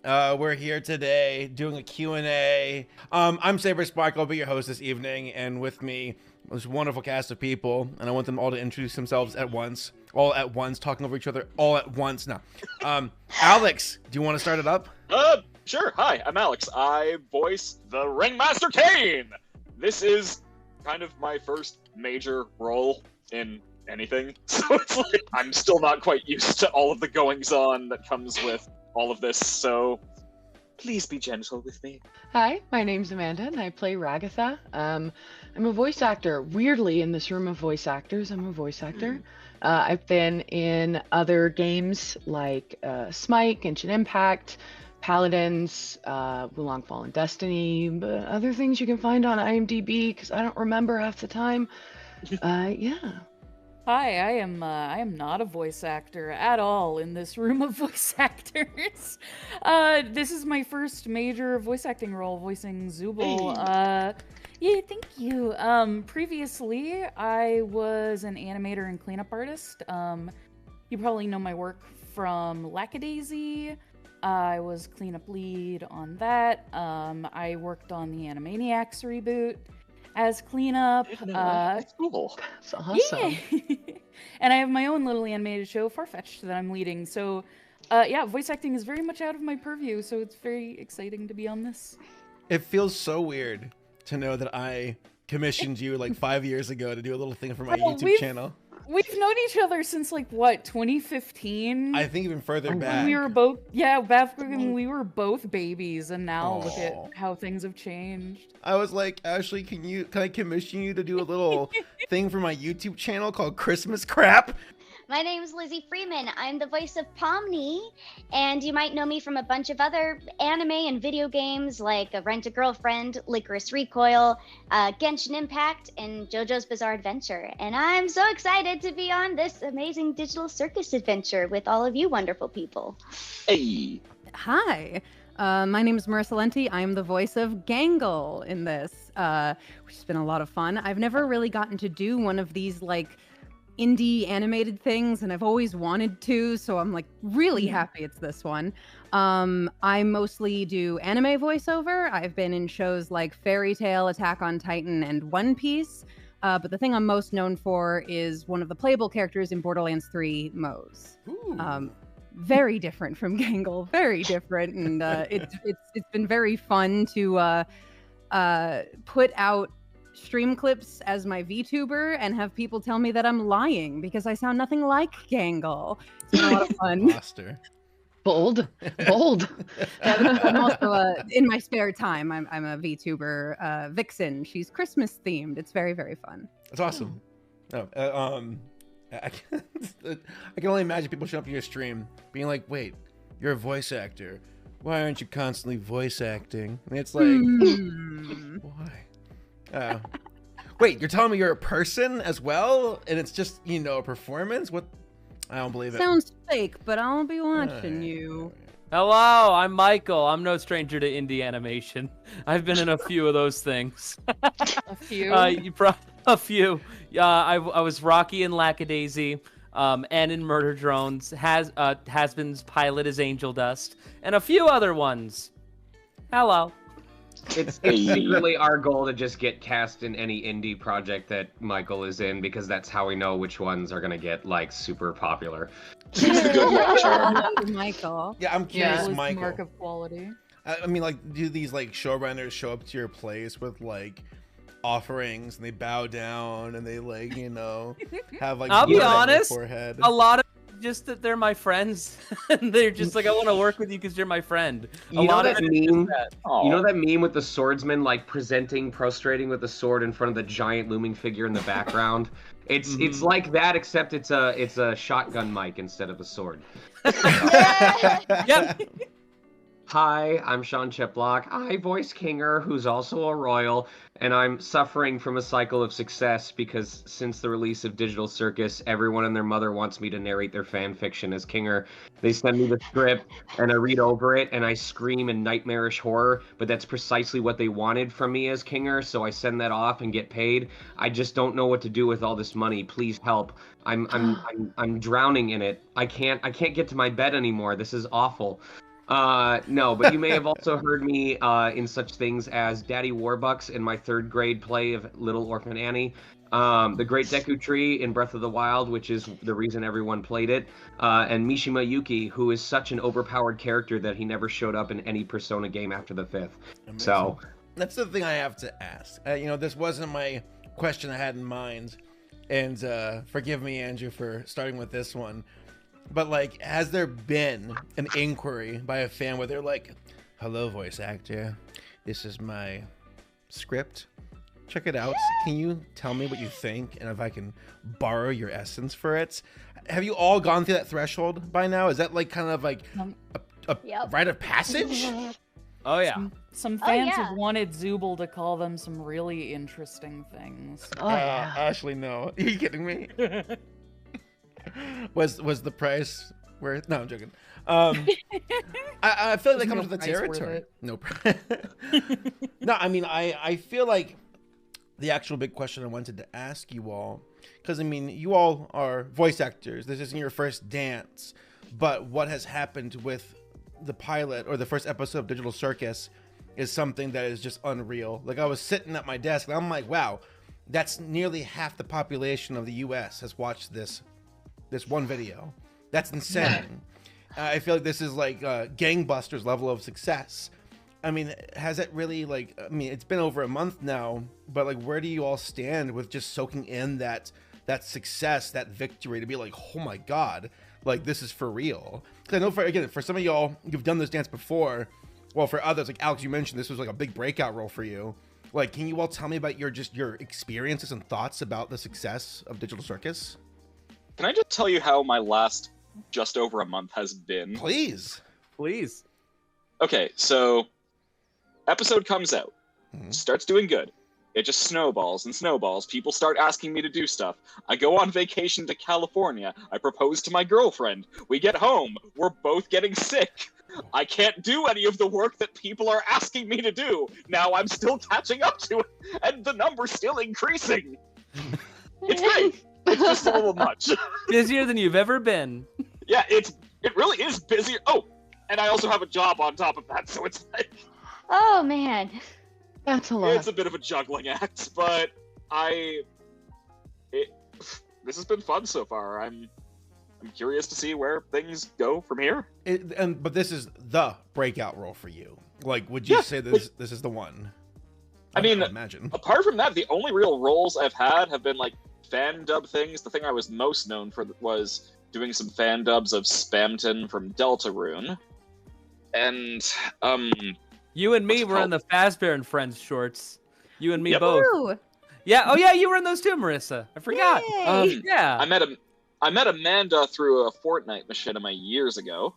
We're here today doing a Q&A. I'm Saberspark. I'll be your host this evening, and with me, this wonderful cast of people, and I want them all to introduce themselves all at once, talking over each other all at once. Now, Alex, do you want to start it up? Sure. Hi, I'm Alex. I voice the Ringmaster Kane. This is kind of my first major role in anything, so it's like I'm still not quite used to all of the goings-on that comes with all of this, so please be gentle with me. Hi, my name's Amanda, and I play Ragatha. I'm a voice actor. Weirdly, in this room of voice actors, I'm a voice actor. I've been in other games like Smite, Genshin Impact, Paladins, Wulong Fallen Destiny, but other things you can find on IMDb, because I don't remember half the time. Yeah. Hi, I am not a voice actor at all in this room of voice actors. This is my first major voice acting role, voicing Zubul. Yeah, thank you. Previously, I was an animator and cleanup artist. You probably know my work from Lackadaisy. I was cleanup lead on that. I worked on the Animaniacs reboot as cleanup. That's cool. That's awesome. Yeah. And I have my own little animated show, Farfetched, that I'm leading. So, yeah, voice acting is very much out of my purview, so it's very exciting to be on this. It feels so weird to know that I commissioned you like 5 years ago to do a little thing for my YouTube channel. We've known each other since like what, 2015? I think even further back. We were both, back when we were both babies, and now look at how things have changed. I was like, Ashley, can I commission you to do a little thing for my YouTube channel called Christmas Crap? My name's Lizzie Freeman. I'm the voice of Pomni, and you might know me from a bunch of other anime and video games like Rent-A-Girlfriend, Licorice Recoil, Genshin Impact, and JoJo's Bizarre Adventure. And I'm so excited to be on this amazing digital circus adventure with all of you wonderful people. Hey. Hi. My name is Marissa Lenti. I am the voice of Gangle in this, which has been a lot of fun. I've never really gotten to do one of these like indie animated things, and I've always wanted to, so I'm like really happy it's this one. I mostly do anime voiceover. I've been in shows like Fairy Tail, Attack on Titan, and One Piece, but the thing I'm most known for is one of the playable characters in Borderlands 3, Moze. Very different from Gangle, very different, and it's been very fun to put out stream clips as my VTuber and have people tell me that I'm lying because I sound nothing like Gangle. It's been a lot of fun. Monster. Bold. I'm also in my spare time. I'm a VTuber, Vixen. She's Christmas themed. It's very, very fun. That's awesome. I can only imagine people showing up to your stream being like, "Wait, you're a voice actor. Why aren't you constantly voice acting?" And it's like, why? Wait, you're telling me you're a person as well, and it's just a performance? What? I don't believe it. Sounds fake, but I'll be watching you. Hello, I'm Michael. I'm no stranger to indie animation. I've been in a few of those things. A few? A few. I was Rocky in Lackadaisy, and in Murder Drones. Has-Been's pilot is Angel Dust, and a few other ones. Hello. It's secretly our goal to just get cast in any indie project that Michael is in, because that's how we know which ones are gonna get like super popular. Michael. Yeah, I'm curious, Yeah, Michael. mark of quality. I mean, like, do these like showrunners show up to your place with like offerings and they bow down and they like have like I'll be blood on their honest, forehead? a lot of just that they're my friends. And they're just like, I want to work with you because you're my friend. You know that meme with the swordsman like prostrating with the sword in front of the giant looming figure in the background? It's like that, except it's a shotgun mic instead of a sword. Yep. Hi, I'm Sean Chiplock. I voice Kinger, who's also a royal, and I'm suffering from a cycle of success because since the release of Digital Circus, everyone and their mother wants me to narrate their fan fiction as Kinger. They send me the script, and I read over it, and I scream in nightmarish horror, but that's precisely what they wanted from me as Kinger, so I send that off and get paid. I just don't know what to do with all this money. Please help. I'm drowning in it. I can't get to my bed anymore. This is awful. No, but you may have also heard me in such things as Daddy Warbucks in my 3rd grade play of Little Orphan Annie, the Great Deku Tree in Breath of the Wild, which is the reason everyone played it, and Mishima Yuki, who is such an overpowered character that he never showed up in any Persona game after the 5th. Amazing. So that's the thing I have to ask. This wasn't my question I had in mind, and forgive me, Andrew, for starting with this one. But like, has there been an inquiry by a fan where they're like, "Hello, voice actor, this is my script. Check it out. Can you tell me what you think, and if I can borrow your essence for it?" Have you all gone through that threshold by now? Is that like kind of like a Yep. rite of passage? Oh yeah. Some Oh, fans yeah. have wanted Zooble to call them some really interesting things. Oh yeah. Ashley, no. Are you kidding me? was the price worth? No, I'm joking. I feel like that comes no with the price worth territory. it. No. No, I mean, I feel like the actual big question I wanted to ask you all, because I mean, you all are voice actors. This isn't your first dance, but what has happened with the pilot or the first episode of Digital Circus is something that is just unreal. Like, I was sitting at my desk and I'm like, wow, that's nearly half the population of the US has watched this one video. That's insane. I feel like this is like gangbusters level of success. I mean, has it really, like, I mean, it's been over a month now, but like, where do you all stand with just soaking in that success, that victory, to be like, oh my God, like, this is for real? Because I know for some of y'all, you've done this dance before. Well, for others, like Alex, you mentioned this was like a big breakout role for you. Like, can you all tell me about your experiences and thoughts about the success of Digital Circus? Can I just tell you how my last just over a month has been? Please. Please. Okay, so episode comes out, starts doing good. It just snowballs and snowballs. People start asking me to do stuff. I go on vacation to California. I propose to my girlfriend. We get home. We're both getting sick. I can't do any of the work that people are asking me to do. Now I'm still catching up to it, and the number's still increasing. It's great. It's just a little much. Busier than you've ever been. Yeah, it really is busy. Oh, and I also have a job on top of that, so it's like, Oh man. That's a lot. it's a bit of a juggling act, but this has been fun so far. I'm curious to see where things go from here. But this is the breakout role for you. Like, would you say this is the one? I mean, imagine. Apart from that, the only real roles I've had have been like fan dub things. The thing I was most known for was doing some fan dubs of Spamton from Deltarune. And You and me What's it were in called? the Fazbear and Friends shorts. You and me Yep. both. Woo! Yeah. Oh yeah, you were in those too, Marissa. I forgot. Yay! Yeah. I met Amanda through a Fortnite machinima years ago.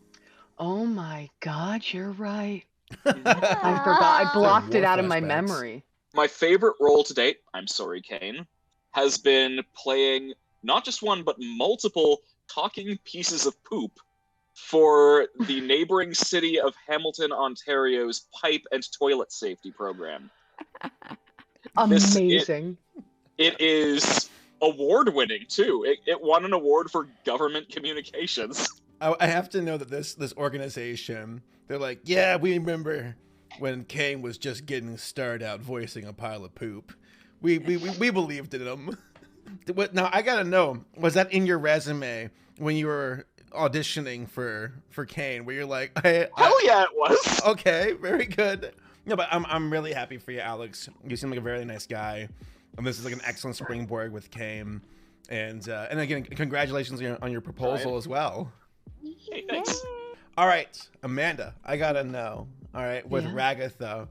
Oh my God, you're right. Ah. I forgot. I blocked War it out of my flashbacks. memory. My favorite role to date, I'm sorry, Kane, has been playing not just one, but multiple talking pieces of poop for the neighboring city of Hamilton, Ontario's pipe and toilet safety program. This- Amazing. It is award-winning, too. It won an award for government communications. I have to know that this organization, they're like, yeah, we remember when Kane was just getting started out voicing a pile of poop. We believed in him. Now, I gotta know, was that in your resume when you were auditioning for Kane, where you're like, Hell yeah, it was! okay, very good. No, but I'm really happy for you, Alex. You seem like a very nice guy, and this is like an excellent springboard with Kane. And again, congratulations on your proposal Right. as well. Hey, thanks. All right, Amanda, I gotta know. All right, with Yeah. Ragatha,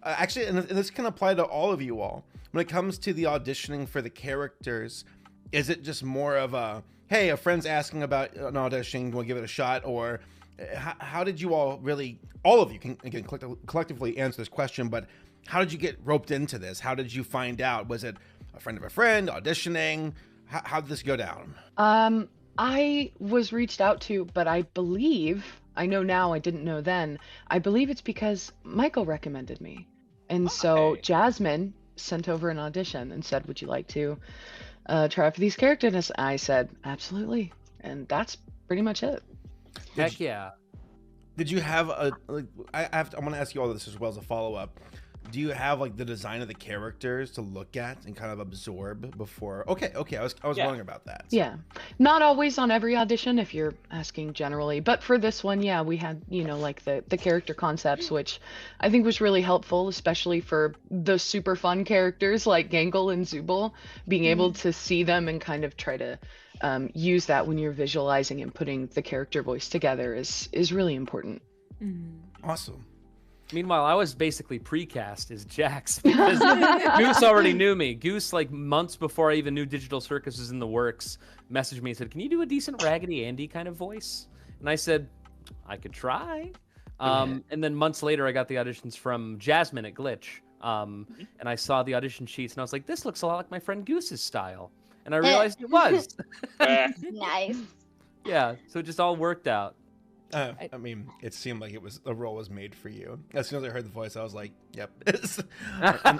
actually, and this can apply to all of you all. When it comes to the auditioning for the characters, is it just more of a, hey, a friend's asking about an audition, we'll give it a shot, or how did you all really, all of you can again collectively answer this question, but how did you get roped into this? How did you find out? Was it a friend of a friend auditioning? How did this go down? I was reached out to, but I believe, I know now, I didn't know then, I believe it's because Michael recommended me. And so Okay. Jasmine sent over an audition and said, would you like to try out for these characters? I said, absolutely. And that's pretty much it. Heck yeah. Did you have a like? I want to ask you all this as well as a follow up. Do you have like the design of the characters to look at and kind of absorb before? Okay. I was wondering about that. Yeah, not always on every audition if you're asking generally, but for this one, yeah, we had, like the character concepts, which I think was really helpful, especially for the super fun characters like Gangle and Zubul, being able to see them and kind of try to use that when you're visualizing and putting the character voice together is really important. Awesome. Meanwhile, I was basically precast as Jax because Goose already knew me. Goose, like months before I even knew Digital Circus was in the works, messaged me and said, "Can you do a decent Raggedy Andy kind of voice?" And I said, "I could try." And then months later, I got the auditions from Jasmine at Glitch, and I saw the audition sheets, and I was like, "This looks a lot like my friend Goose's style," and I realized it was. Nice. Yeah, so it just all worked out. I mean, it seemed like the role was made for you. As soon as I heard the voice, I was like, "Yep."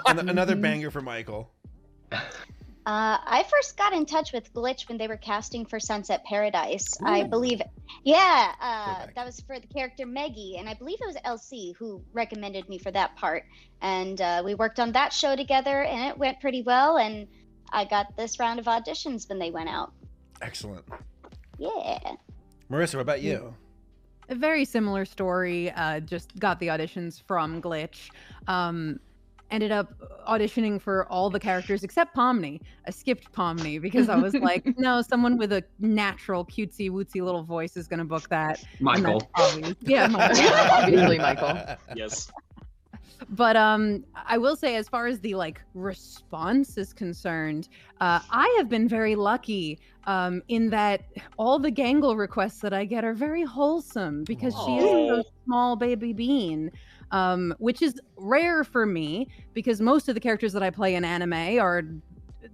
Another banger for Michael. I first got in touch with Glitch when they were casting for Sunset Paradise. I believe, that was for the character Meggie, and I believe it was LC who recommended me for that part. And we worked on that show together, and it went pretty well. And I got this round of auditions when they went out. Excellent. Yeah. Marissa, what about you? A very similar story. Just got the auditions from Glitch. Ended up auditioning for all the characters except Pomni. I skipped Pomni because I was like, no, someone with a natural cutesy wootsy little voice is going to book that. Michael. Yeah, Michael. Obviously, Michael. Yes. But I will say, as far as the response is concerned, I have been very lucky in that all the Gangle requests that I get are very wholesome because she is a small baby bean, which is rare for me because most of the characters that I play in anime are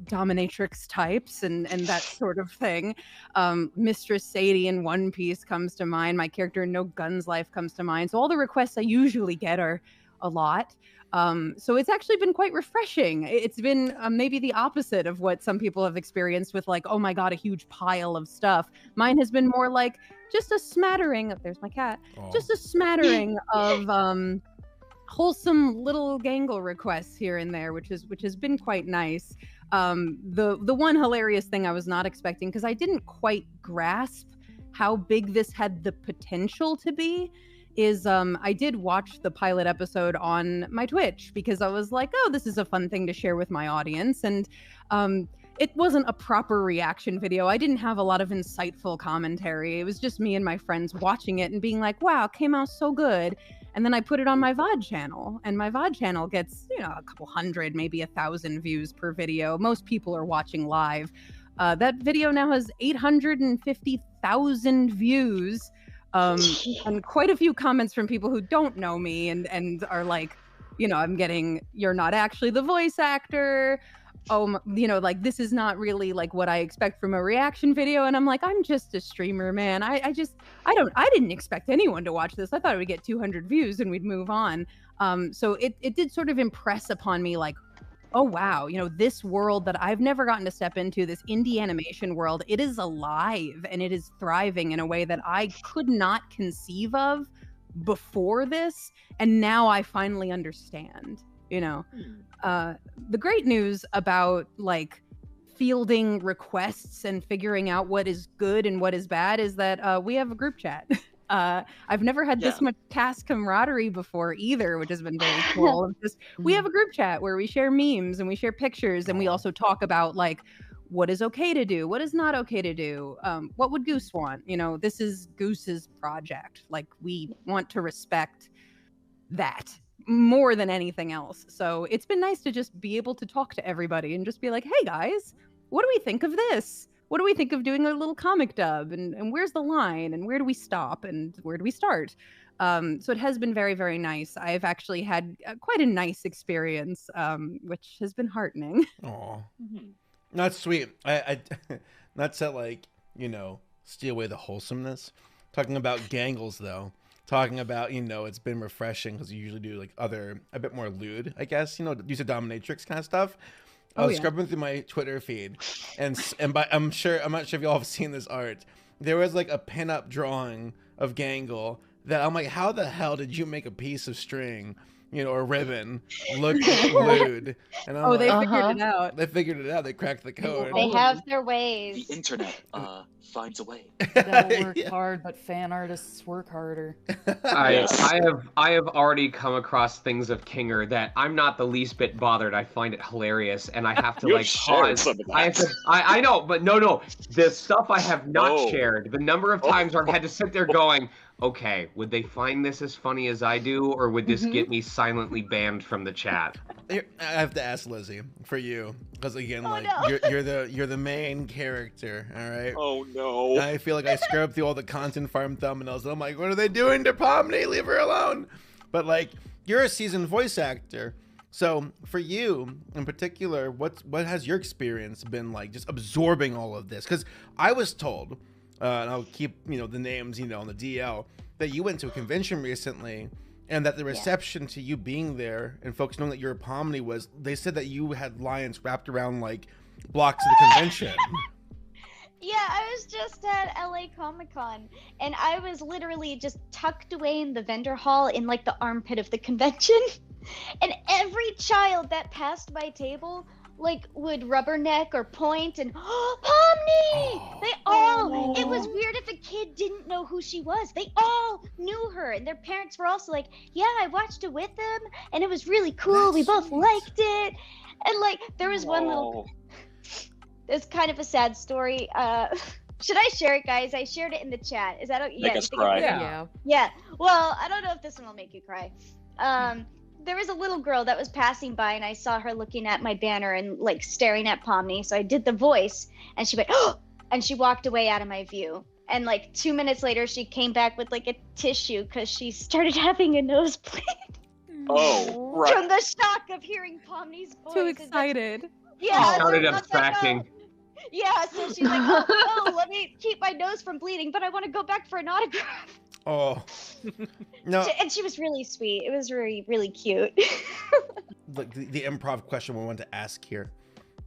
dominatrix types and that sort of thing. Mistress Sadie in One Piece comes to mind. My character in No Guns Life comes to mind. So all the requests I usually get are a lot. So it's actually been quite refreshing. It's been maybe the opposite of what some people have experienced with oh my God, a huge pile of stuff. Mine has been more like just a smattering there's my cat, just a smattering of wholesome little Gangle requests here and there, which has been quite nice. The one hilarious thing I was not expecting, because I didn't quite grasp how big this had the potential to be, is I did watch the pilot episode on my Twitch because I was like, oh, this is a fun thing to share with my audience. And it wasn't a proper reaction video. I didn't have a lot of insightful commentary. It was just me and my friends watching it and being like, wow, it came out so good. And then I put it on my VOD channel, and my VOD channel gets, a couple hundred, maybe 1,000 views per video. Most people are watching live. That video now has 850,000 views. And quite a few comments from people who don't know me and are like, I'm getting, you're not actually the voice actor. Oh, this is not really what I expect from a reaction video. And I'm like, I'm just a streamer, man. I didn't expect anyone to watch this. I thought it would get 200 views and we'd move on. So it did sort of impress upon me oh, wow, this world that I've never gotten to step into, this indie animation world, it is alive and it is thriving in a way that I could not conceive of before this. And now I finally understand, the great news about fielding requests and figuring out what is good and what is bad is that we have a group chat. I've never had this much cast camaraderie before either, which has been very cool. We have a group chat where we share memes and we share pictures, and we also talk about what is okay to do, what is not okay to do, what would Goose want? This is Goose's project. We want to respect that more than anything else. So it's been nice to just be able to talk to everybody and just be like, hey guys, what do we think of this? What do we think of doing a little comic dub? And where's the line? And where do we stop? And where do we start? So it has been very, very nice. I've actually had quite a nice experience, which has been heartening. Aw. That's sweet. I not to steal away the wholesomeness. Talking about Gangles, though. Talking about, it's been refreshing because you usually do a bit more lewd, I guess, use of dominatrix kind of stuff. I was scrubbing through my Twitter feed, and I'm not sure if y'all have seen this art. There was a pinup drawing of Gangle, that I'm like, how the hell did you make a piece of string, or ribbon look glued? And I'm They like, figured it out. they figured it out. They cracked the code. They have their The ways. internet finds a way. Devil works Yeah. hard, but fan artists work harder. Yes. I have already come across things of Kinger that I'm not the least bit bothered. I find it hilarious, and I have to You've like shared pause. some of I have that. to. I know, but no. The stuff I have not Oh. shared. The number of times where I've had to sit there going, okay, would they find this as funny as I do, or would this get me silently banned from the chat? Here, I have to ask Lizzie for you, because again, Oh, like no. you're the main character, all right? Oh no. I feel like I scrubbed through all the content farm thumbnails, and I'm like, what are they doing to Pomni? Leave her alone. But like, you're a seasoned voice actor, so for you in particular, what has your experience been like, just absorbing all of this? Because I was told, and I'll keep the names on the DL, that you went to a convention recently. And that the reception to you being there and folks knowing that you're a Pomni was, they said that you had lions wrapped around like blocks of the convention. Yeah, I was just at LA Comic-Con, and I was literally just tucked away in the vendor hall in like the armpit of the convention. And every child that passed my table like would rubberneck or point and Pomni! They all, it was weird if a kid didn't know who she was. They all knew her, and their parents were also like, yeah, I watched it with them and it was really cool. We both liked it. And like there was one little, it's kind of a sad story. Should I share it, guys? I shared it in the chat. Is that okay? Make us cry. Yeah. Yeah. Well, I don't know if this one will make you cry. There was a little girl that was passing by, and I saw her looking at my banner and like staring at Pomni. So I did the voice, and she went, oh, and she walked away out of my view. And like 2 minutes later, she came back with like a tissue because she started having a nosebleed Oh, right. from the shock of hearing Pomni's voice. Too And that's- excited. Yeah. Started so that's abstracting. Like, oh. Yeah. So she's like, oh, let me keep my nose from bleeding, but I want to go back for an autograph. Oh, no. And she was really sweet. It was really, really cute. The improv question we want to ask here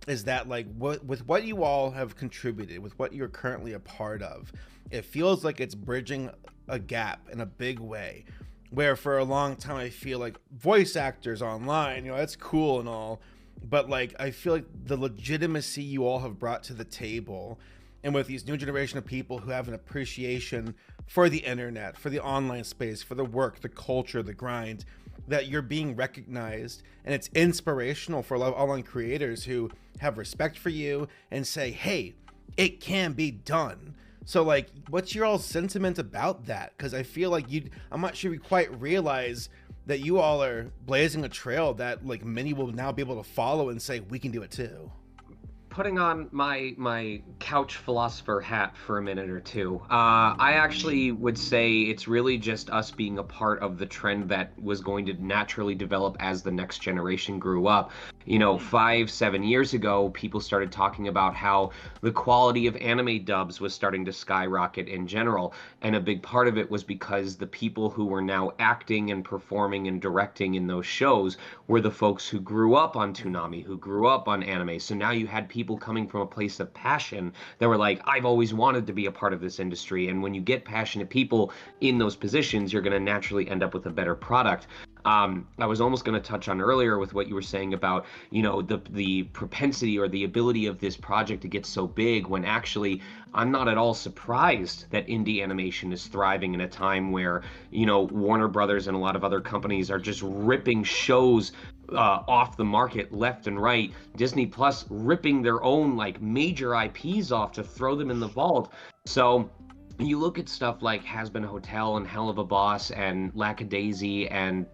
is that like with what you all have contributed, with what you're currently a part of, it feels like it's bridging a gap in a big way, where for a long time I feel like voice actors online, that's cool and all, but like I feel like the legitimacy you all have brought to the table, and with these new generation of people who have an appreciation for the internet, for the online space, for the work, the culture, the grind, that you're being recognized, and it's inspirational for a lot of online creators who have respect for you and say, hey, it can be done. So like, what's your all sentiment about that? Because I feel like I'm not sure you quite realize that you all are blazing a trail that like many will now be able to follow and say, we can do it too. Putting on my couch philosopher hat for a minute or two, I actually would say it's really just us being a part of the trend that was going to naturally develop as the next generation grew up. 5-7 years ago, people started talking about how the quality of anime dubs was starting to skyrocket in general, and a big part of it was because the people who were now acting and performing and directing in those shows were the folks who grew up on Toonami, who grew up on anime. So now you had people coming from a place of passion that were like, I've always wanted to be a part of this industry. And when you get passionate people in those positions, you're going to naturally end up with a better product. I was almost going to touch on earlier with what you were saying about, the propensity or the ability of this project to get so big, when actually I'm not at all surprised that indie animation is thriving in a time where, Warner Brothers and a lot of other companies are just ripping shows off the market left and right. Disney Plus ripping their own like major IPs off to throw them in the vault. So you look at stuff like Has Been a Hotel and Hell of a Boss and Lackadaisy and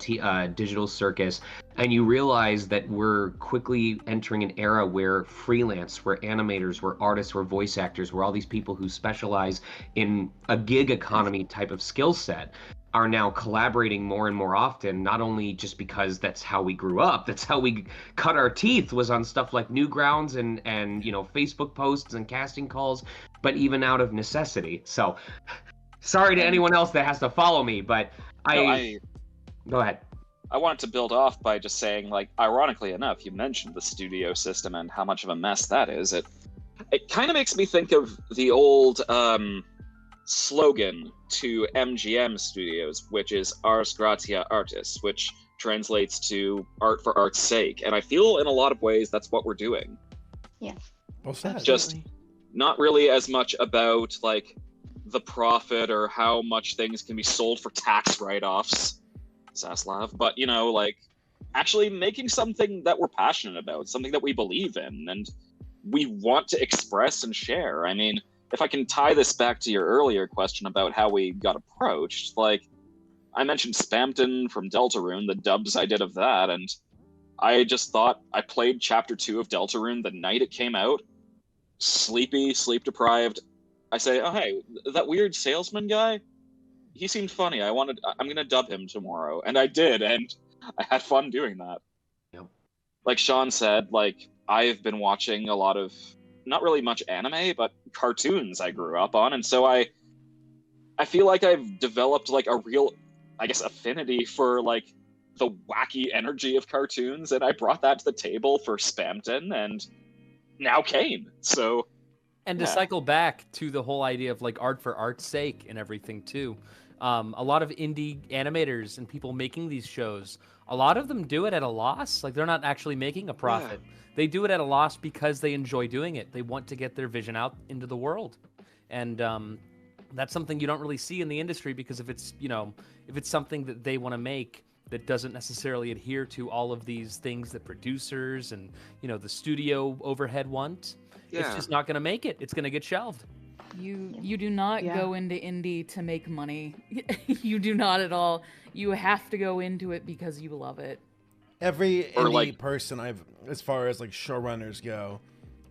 Digital Circus, and you realize that we're quickly entering an era where freelance, where animators, where artists, where voice actors, where all these people who specialize in a gig economy type of skill set are now collaborating more and more often, not only just because that's how we grew up, that's how we cut our teeth, was on stuff like Newgrounds and Facebook posts and casting calls, but even out of necessity. So sorry to anyone else that has to follow me, but go ahead. I wanted to build off by just saying, like, ironically enough, you mentioned the studio system and how much of a mess that is. It kind of makes me think of the old slogan to MGM Studios, which is Ars Gratia Artis, which translates to art for art's sake. And I feel in a lot of ways that's what we're doing. Yeah. Well said. Just not really as much about like the profit or how much things can be sold for tax write-offs, Zaslav, but you know, like actually making something that we're passionate about, something that we believe in and we want to express and share. I mean, if I can tie this back to your earlier question about how we got approached, like I mentioned Spamton from Deltarune, the dubs I did of that, and I just thought I played chapter 2 of Deltarune the night it came out, sleepy, sleep deprived. I say, oh hey, that weird salesman guy, he seemed funny. I'm gonna dub him tomorrow, and I did, and I had fun doing that. Yep. Like Sean said, like I've been watching a lot of not really much anime, but cartoons I grew up on, and so I feel like I've developed like a real, I guess, affinity for like the wacky energy of cartoons, and I brought that to the table for Spamton, and now Kane. So, and to cycle back to the whole idea of like art for art's sake and everything too, a lot of indie animators and people making these shows, a lot of them do it at a loss. Like they're not actually making a profit. Yeah. They do it at a loss because they enjoy doing it. They want to get their vision out into the world, and that's something you don't really see in the industry, because if it's something that they want to make that doesn't necessarily adhere to all of these things that producers and the studio overhead want, it's just not going to make it. It's going to get shelved. You do not go into indie to make money. You do not at all. You have to go into it because you love it. Every indie person as far as like showrunners go,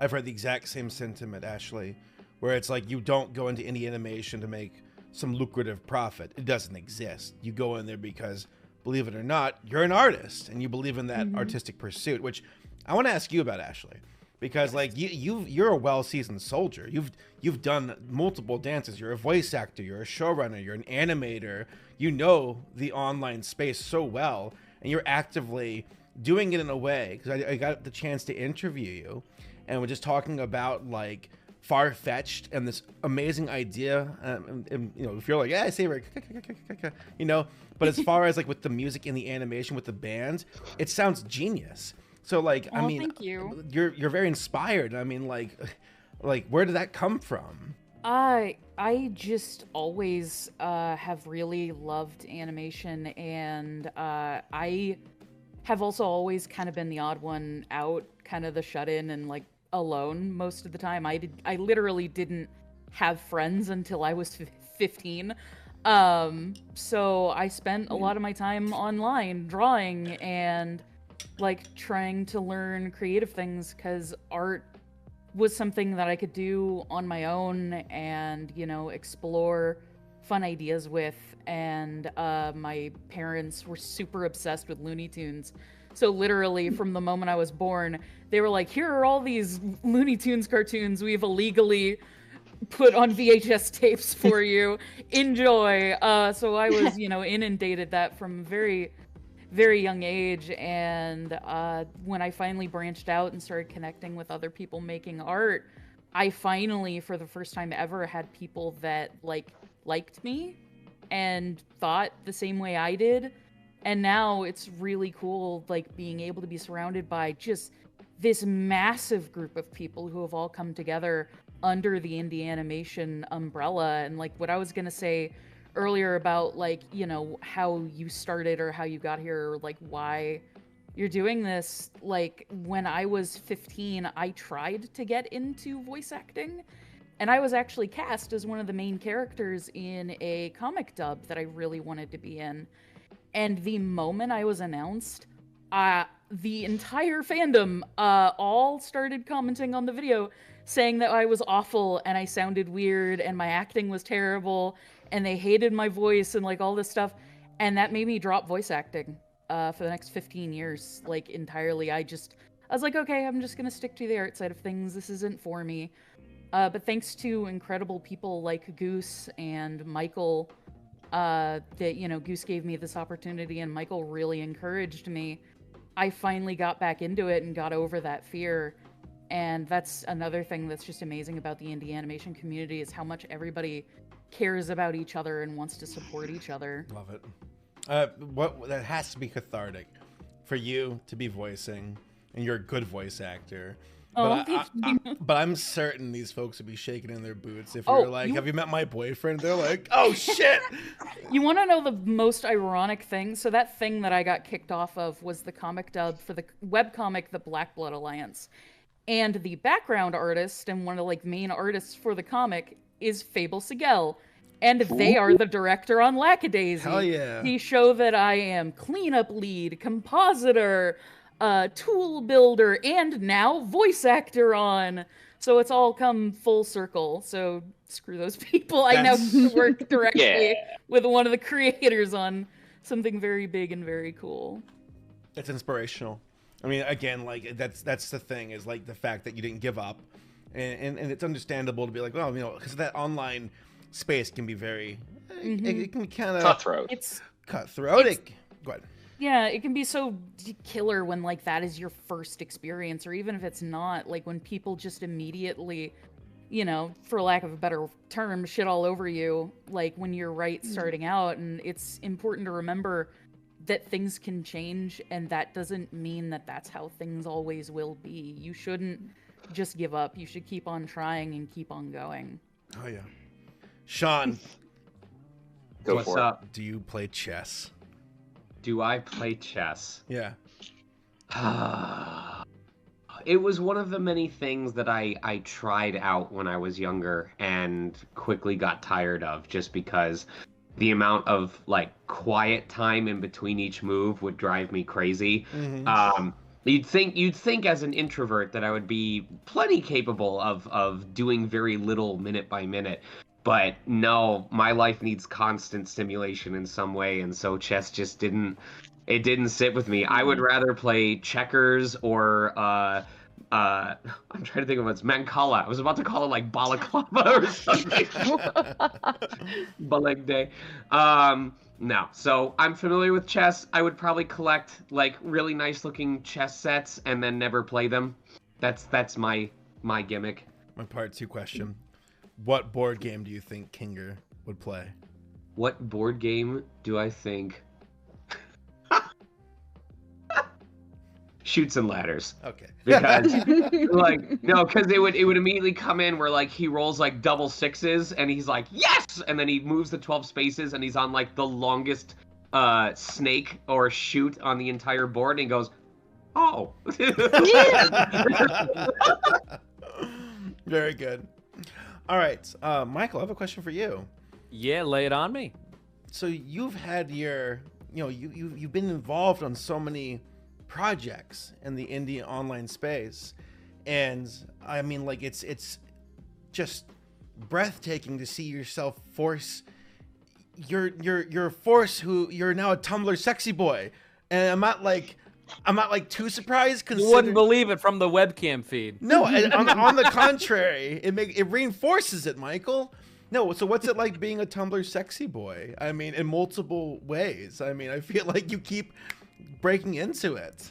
I've heard the exact same sentiment, Ashley, where it's like you don't go into indie animation to make some lucrative profit. It doesn't exist. You go in there because, believe it or not, you're an artist and you believe in that artistic pursuit, which I want to ask you about, Ashley, because like you're a well-seasoned soldier. You've done multiple dances. You're a voice actor. You're a showrunner. You're an animator. You know the online space so well, and you're actively doing it in a way, because I got the chance to interview you, and we're just talking about like far-fetched and this amazing idea, and if you're like, yeah, I say right, but as far as like with the music and the animation with the band, it sounds genius. So like, I mean, thank you. You're very inspired. I mean, like where did that come from? I just always have really loved animation, and I have also always kind of been the odd one out, kind of the shut-in and like alone most of the time. I literally didn't have friends until I was 15. So I spent a lot of my time online drawing and like trying to learn creative things, because art was something that I could do on my own and, explore fun ideas with. And my parents were super obsessed with Looney Tunes. So literally from the moment I was born, they were like, here are all these Looney Tunes cartoons we've illegally put on VHS tapes for you. Enjoy. So I was, inundated that from very, very young age. And when I finally branched out and started connecting with other people making art, I finally, for the first time ever, had people that liked me and thought the same way I did. And now it's really cool, like being able to be surrounded by just this massive group of people who have all come together under the indie animation umbrella. And like what I was gonna say earlier about like, how you started or how you got here, or like why you're doing this. Like when I was 15, I tried to get into voice acting, and I was actually cast as one of the main characters in a comic dub that I really wanted to be in. And the moment I was announced, the entire fandom all started commenting on the video saying that I was awful and I sounded weird and my acting was terrible and they hated my voice and like all this stuff. And that made me drop voice acting for the next 15 years, like entirely. I was like, okay, I'm just going to stick to the art side of things. This isn't for me. But thanks to incredible people like Goose and Michael, that Goose gave me this opportunity and Michael really encouraged me, I finally got back into it and got over that fear. And that's another thing that's just amazing about the indie animation community, is how much everybody cares about each other and wants to support each other. Love it. What that has to be cathartic for you to be voicing, and you're a good voice actor. Oh, But I'm certain these folks would be shaking in their boots if Oh, you're like, "Have you met my boyfriend?" They're like, "Oh shit!" You want to know the most ironic thing? So that thing that I got kicked off of was the comic dub for the webcomic The Black Blood Alliance. And the background artist and one of the main artists for the comic is Fable Sigel. And they are the director on Lackadaisy. Hell yeah. The show that I am cleanup lead, compositor, tool builder, and now voice actor on. So it's all come full circle. So screw those people. I now get to work directly with one of the creators on something very big and very cool. It's inspirational. I mean, again, that's the thing, is the fact that you didn't give up, and it's understandable to be like, well, because that online space can be very, it can be kind of Cutthroat. It's cutthroat. Go ahead. Yeah, it can be so killer when that is your first experience, or even if it's not, when people just immediately, for lack of a better term, shit all over you, when you're starting out. And it's important to remember that things can change, and that doesn't mean that that's how things always will be. You shouldn't just give up. You should keep on trying and keep on going. Oh yeah. Sean, What's up? do you play chess? Do I play chess? Yeah. It was one of the many things that I tried out when I was younger and quickly got tired of, just because the amount of quiet time in between each move would drive me crazy. Mm-hmm. You'd think as an introvert that I would be plenty capable of doing very little minute by minute. But no, my life needs constant stimulation in some way, and so chess just didn't sit with me. I would rather play checkers or I'm trying to think of what's Mancala. I was about to call it balaclava or something. Baleg day. No. So I'm familiar with chess. I would probably collect really nice looking chess sets and then never play them. That's my gimmick. My part 2 question. What board game do you think Kinger would play? What board game do I think? Shoots and Ladders. Okay. Because because it would immediately come in where he rolls double sixes and he's like, yes, and then he moves the 12 spaces and he's on the longest snake or shoot on the entire board, and he goes, oh. Very good. All right, Michael, I have a question for you. Yeah, lay it on me. So you've had you've been involved on so many projects in the indie online space, and I mean, it's just breathtaking to see yourself force you're force who you're now a Tumblr sexy boy, and I'm not too surprised. You wouldn't believe it from the webcam feed. No, on the contrary, it reinforces it, Michael. No, so what's it like being a Tumblr sexy boy? I mean, in multiple ways. I mean, I feel like you keep breaking into it.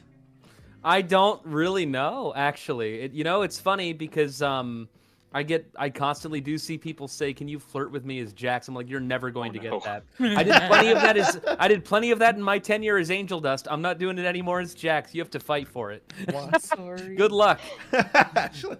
I don't really know, actually. It's funny because I constantly do see people say, "Can you flirt with me as Jax?" I'm like, "You're never going to get that." I did plenty of that in my tenure as Angel Dust. I'm not doing it anymore as Jax. You have to fight for it. Sorry. Good luck. Actually.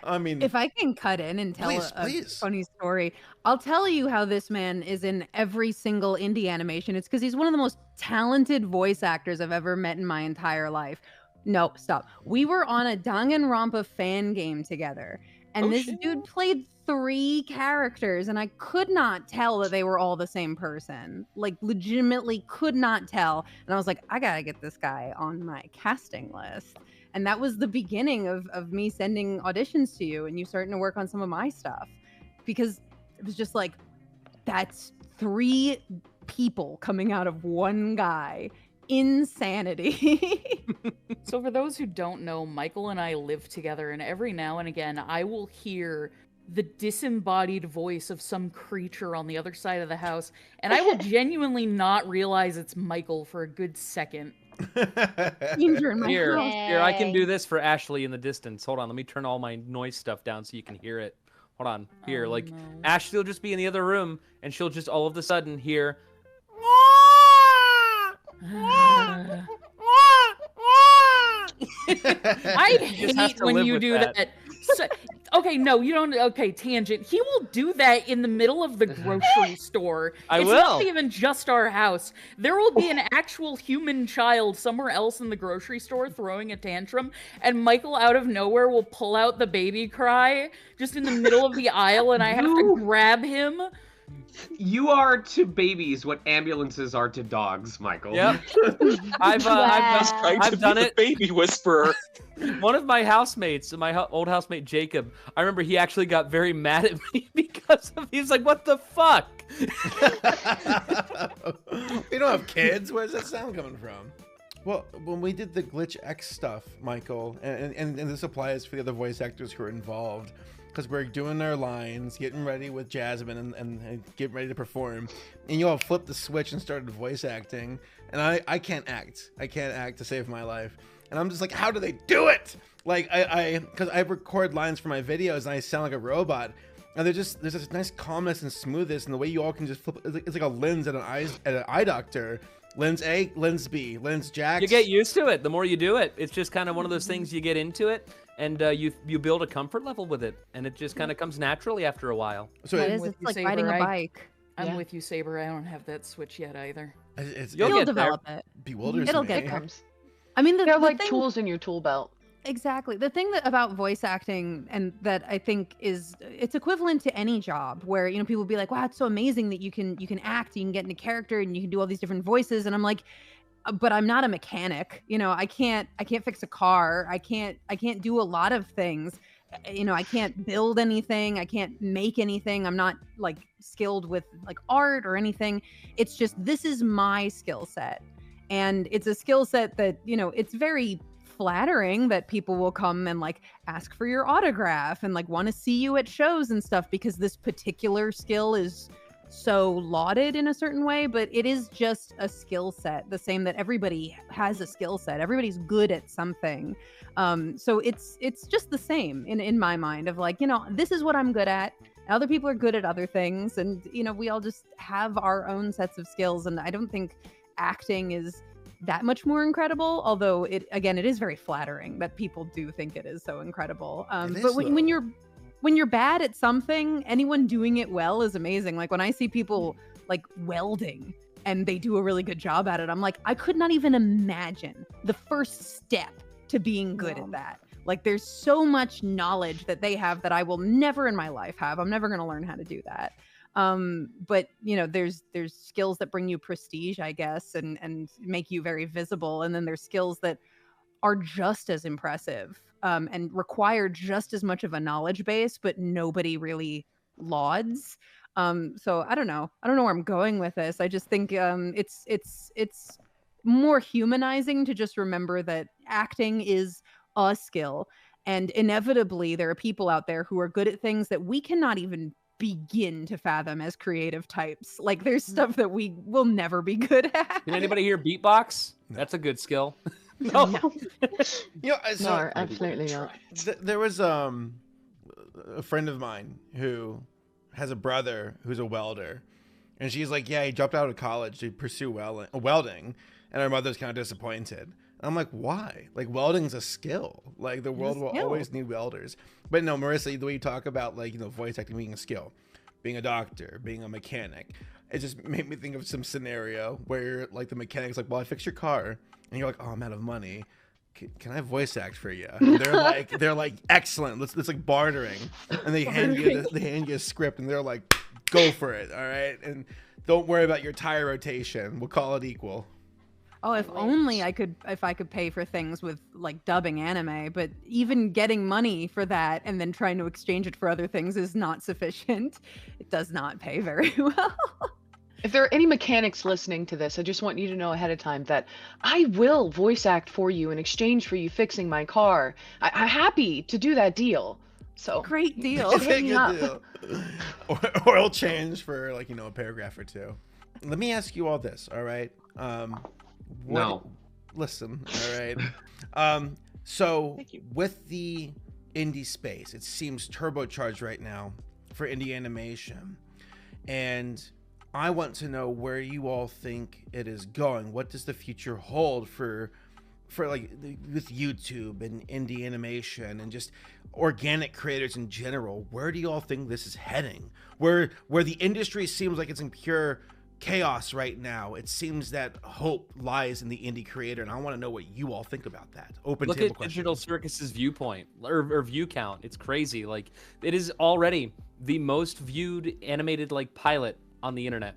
I mean, if I can cut in and tell a funny story, I'll tell you how this man is in every single indie animation. It's because he's one of the most talented voice actors I've ever met in my entire life. No, stop. We were on a Danganronpa fan game together, and this dude played 3 characters, and I could not tell that they were all the same person. Legitimately could not tell. And I was like, I gotta get this guy on my casting list. And that was the beginning of me sending auditions to you and you starting to work on some of my stuff, because it was just that's 3 people coming out of one guy. Insanity. So for those who don't know, Michael and I live together, and every now and again I will hear the disembodied voice of some creature on the other side of the house, and I will genuinely not realize it's Michael for a good second. Here, I can do this for Ashley in the distance. Hold on, let me turn all my noise stuff down so you can hear it. Hold on. Here, Oh, like no. Ashley will just be in the other room, and she'll just all of a sudden hear. I You just have hate to when live you with do that. that. Okay, no, you don't. Okay, tangent. He will do that in the middle of the grocery store. I It's will. not even just our house. There will be an actual human child somewhere else in the grocery store throwing a tantrum, and Michael out of nowhere will pull out the baby cry just in the middle of the aisle, and I have to You- grab him. You are to babies what ambulances are to dogs, Michael. Yep. I've Wow. Trying to I've be done the it. baby whisperer. One of my housemates, old housemate Jacob, I remember he actually got very mad at me because of he's like, "What the fuck?" We don't have kids. Where's that sound coming from? Well, when we did the Glitch X stuff, Michael, and this applies for the other voice actors who are involved, because we're doing our lines, getting ready with Jasmine, and getting ready to perform, and you all flipped the switch and started voice acting, and I can't act. I can't act to save my life. And I'm just like, how do they do it? Like, because I record lines for my videos, and I sound like a robot. And there's this nice calmness and smoothness, and the way you all can just flip, it's like a lens at an eye doctor. Lens A, lens B, lens Jax. You get used to it. The more you do it, it's just kind of one of those things you get into it, and you build a comfort level with it, and it just kind of comes naturally after a while. So That it- is, with it's you, like Saber, riding a I- bike. I'm Yeah. with you, Saber. I don't have that switch yet either. it's, You'll it You'll get there. develop it. bewilders It'll me. get It comes. I mean, the They're like thing, tools in your tool belt. Exactly. The thing about voice acting, and that I think it's equivalent to any job where, people be like, wow, it's so amazing that you can act, you can get into character, and you can do all these different voices. And I'm like, but I'm not a mechanic. I can't fix a car. I can't do a lot of things. I can't build anything. I can't make anything. I'm not like skilled with like art or anything. It's just, this is my skill set. And it's a skill set that, it's very flattering that people will come and like ask for your autograph and like want to see you at shows and stuff, because this particular skill is so lauded in a certain way. But it is just a skill set, the same that everybody has a skill set. Everybody's good at something. So it's just the same in my mind of like, this is what I'm good at. Other people are good at other things, and we all just have our own sets of skills. And I don't think acting is that much more incredible, although it is very flattering that people do think it is so incredible. It is, But when though. when you're bad at something, anyone doing it well is amazing. Like when I see people like welding and they do a really good job at it, I'm like, I could not even imagine the first step to being good at that. Like there's so much knowledge that they have that I will never in my life have. I'm never going to learn how to do that. But there's skills that bring you prestige, I guess, and make you very visible. And then there's skills that are just as impressive, and require just as much of a knowledge base, but nobody really lauds. So I don't know where I'm going with this. I just think it's more humanizing to just remember that acting is a skill, and inevitably there are people out there who are good at things that we cannot even begin to fathom as creative types. Like there's stuff that we will never be good at. Can anybody here beatbox? That's a good skill. No. No, absolutely not. There was a friend of mine who has a brother who's a welder, and she's like, yeah, he dropped out of college to pursue welding, and her mother's kind of disappointed. I'm like, why? Like, welding's a skill. Like, the world will always need welders. But no, Marissa, the way you talk about, like, voice acting being a skill, being a doctor, being a mechanic, it just made me think of some scenario where, like, the mechanic's like, well, I fixed your car, and you're like, oh, I'm out of money. Can I voice act for you? And they're like, excellent. Let's like bartering, and they hand you a script, and they're like, go for it, all right? And don't worry about your tire rotation. We'll call it equal. Oh, if only I could pay for things with like dubbing anime, but even getting money for that and then trying to exchange it for other things is not sufficient. It does not pay very well. If there are any mechanics listening to this, I just want you to know ahead of time that I will voice act for you in exchange for you fixing my car. I'm happy to do that deal. So Great deal. Just hit me up. Deal. Oil change for like a paragraph or two. Let me ask you all this, all right? No. Listen, all right. So Thank you. with the indie space, it seems turbocharged right now. for indie animation, and I want to know where you all think it is going. What does the future hold for like with YouTube and indie animation and just organic creators in general? Where do you all think this is heading? Where the industry seems like it's in pure chaos right now, it seems that hope lies in the indie creator, and I want to know what you all think about that. Open Look table at question. Digital Circus's viewpoint or view count. It's crazy. Like, it is already the most viewed animated like pilot on the internet,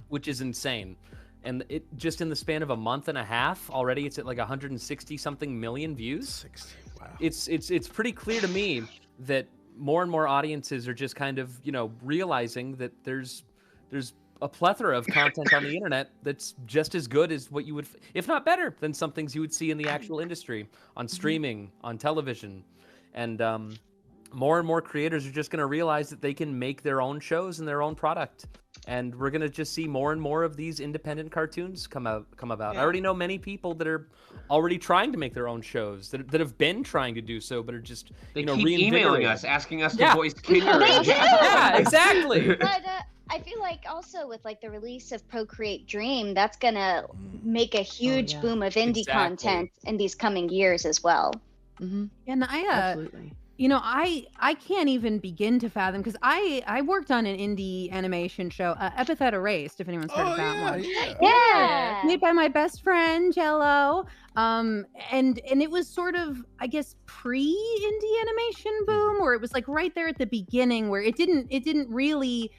which is insane. And it just in the span of a month and a half already, it's at like 160 something million views. 60. Wow. It's pretty clear to me that more and more audiences are just kind of, you know, realizing that there's a plethora of content on the internet that's just as good as what you would, if not better than some things you would see in the actual industry, on streaming, on television. And more and more creators are just going to realize that they can make their own shows and their own product. And we're going to just see more and more of these independent cartoons come about. Yeah. I already know many people that are already trying to make their own shows, that have been trying to do so, but are just, They you know, keep emailing reinvigorating. us, asking us to Yeah. voice Kinger. They do. Yeah, exactly. But I feel like also with like the release of Procreate Dream, that's gonna make a huge yeah. boom of indie Exactly. content in these coming years as well. Mm-hmm. And I Absolutely. you know, I can't even begin to fathom, because I worked on an indie animation show, Epithet Erased, if anyone's heard of that one. Yeah. Made by my best friend Jello, and it was sort of, I guess, pre-indie animation boom, or it was like right there at the beginning, where it didn't really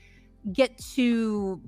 get to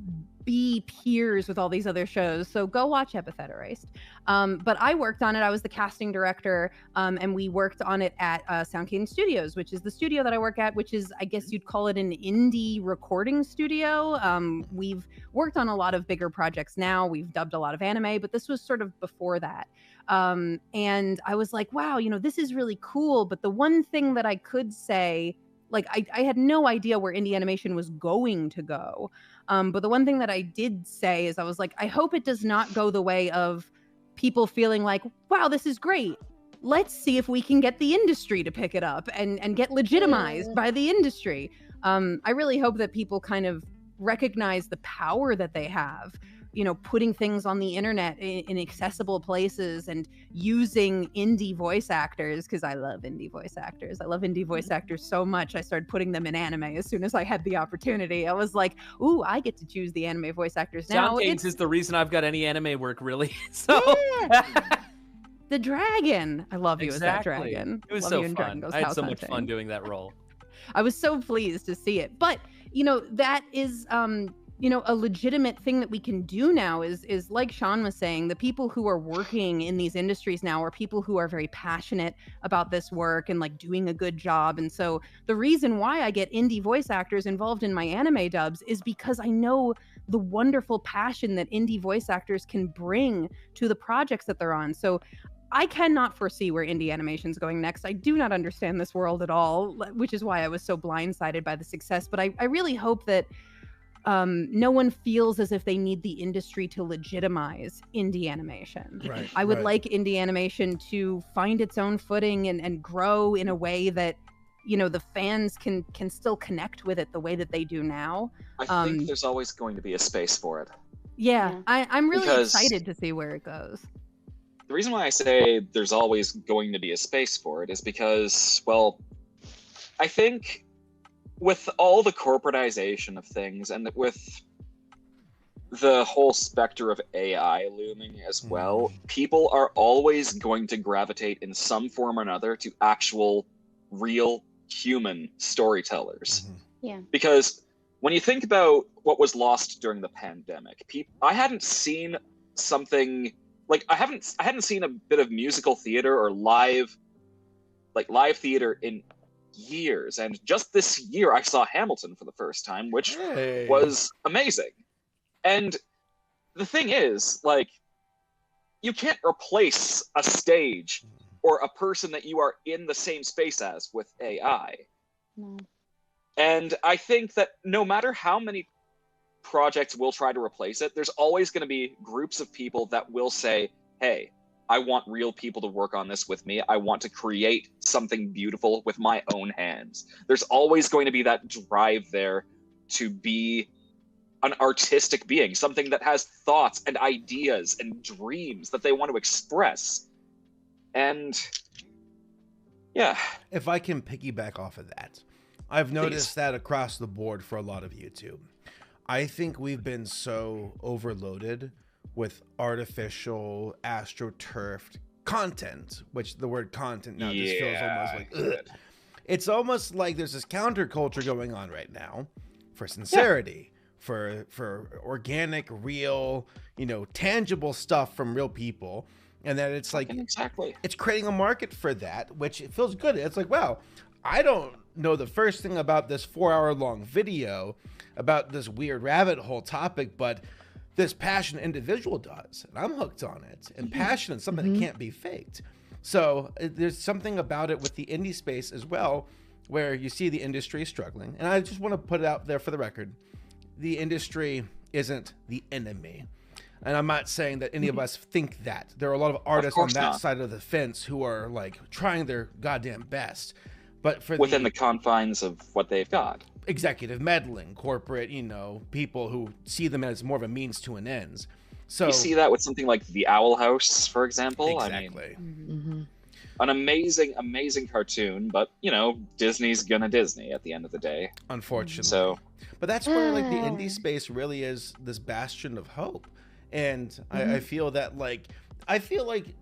be peers with all these other shows. So go watch Epithet Erased. But I worked on it. I was the casting director, and we worked on it at Soundcade Studios, which is the studio that I work at, which is, I guess you'd call it an indie recording studio. We've worked on a lot of bigger projects now. We've dubbed a lot of anime, but this was sort of before that. And I was like, wow, you know, this is really cool. But the one thing that I could say, like, I had no idea where indie animation was going to go. But the one thing that I did say is I was like, I hope it does not go the way of people feeling like, wow, this is great. Let's see if we can get the industry to pick it up and get legitimized by the industry. I really hope that people kind of recognize the power that they have, you know, putting things on the internet in accessible places and using indie voice actors, because I love indie voice actors. I love indie voice actors so much. I started putting them in anime as soon as I had the opportunity. I was like, ooh, I get to choose the anime voice actors now. Soundcades is the reason I've got any anime work, really. So The dragon. I love you as that exactly. dragon. It was Love so you in Dragon fun. Ghost I had House so much Hunting. fun doing that role. I was so pleased to see it. But, you know, that is you know, a legitimate thing that we can do now is like Sean was saying, the people who are working in these industries now are people who are very passionate about this work and like doing a good job. And so the reason why I get indie voice actors involved in my anime dubs is because I know the wonderful passion that indie voice actors can bring to the projects that they're on. So I cannot foresee where indie animation is going next. I do not understand this world at all, which is why I was so blindsided by the success. But I really hope that no one feels as if they need the industry to legitimize indie animation. Right, I would right. like indie animation to find its own footing and grow in a way that, you know, the fans can still connect with it the way that they do now. I think there's always going to be a space for it. Yeah, I'm really Because- excited to see where it goes. The reason why I say there's always going to be a space for it is because, well, I think with all the corporatization of things and with the whole specter of AI looming as well, people are always going to gravitate in some form or another to actual, real human storytellers. Yeah. Because when you think about what was lost during the pandemic, I hadn't seen something like I hadn't seen a bit of musical theater or live theater in years, and just this year I saw Hamilton for the first time, which was amazing. And the thing is, like, you can't replace a stage or a person that you are in the same space as with AI. No. And I think that no matter how many projects will try to replace it, there's always going to be groups of people that will say, hey, I want real people to work on this with me. I want to create something beautiful with my own hands. There's always going to be that drive there to be an artistic being, something that has thoughts and ideas and dreams that they want to express. And yeah. If I can piggyback off of that, I've noticed Please. that across the board for a lot of YouTube. I think we've been so overloaded with artificial, astroturfed content, which the word content now just feels almost like, ugh. It's almost like there's this counterculture going on right now for sincerity, for organic, real, tangible stuff from real people. And that it's like, exactly, it's creating a market for that, which it feels good. It's like, wow, I don't know the first thing about this 4-hour-long video about this weird rabbit hole topic, but this passionate individual does, and I'm hooked on it. And passion is something that can't be faked. So there's something about it with the indie space as well, where you see the industry struggling. And I just want to put it out there for the record. The industry isn't the enemy. And I'm not saying that any of us think that. There are a lot of artists on that side of the fence who are like trying their goddamn best. But for within the confines of what they've got. Executive meddling, corporate, people who see them as more of a means to an end. So you see that with something like The Owl House, for example. Exactly. I mean, an amazing cartoon, but Disney's gonna Disney at the end of the day. Unfortunately. So, but that's where like the indie space really is this bastion of hope. And I feel that I feel like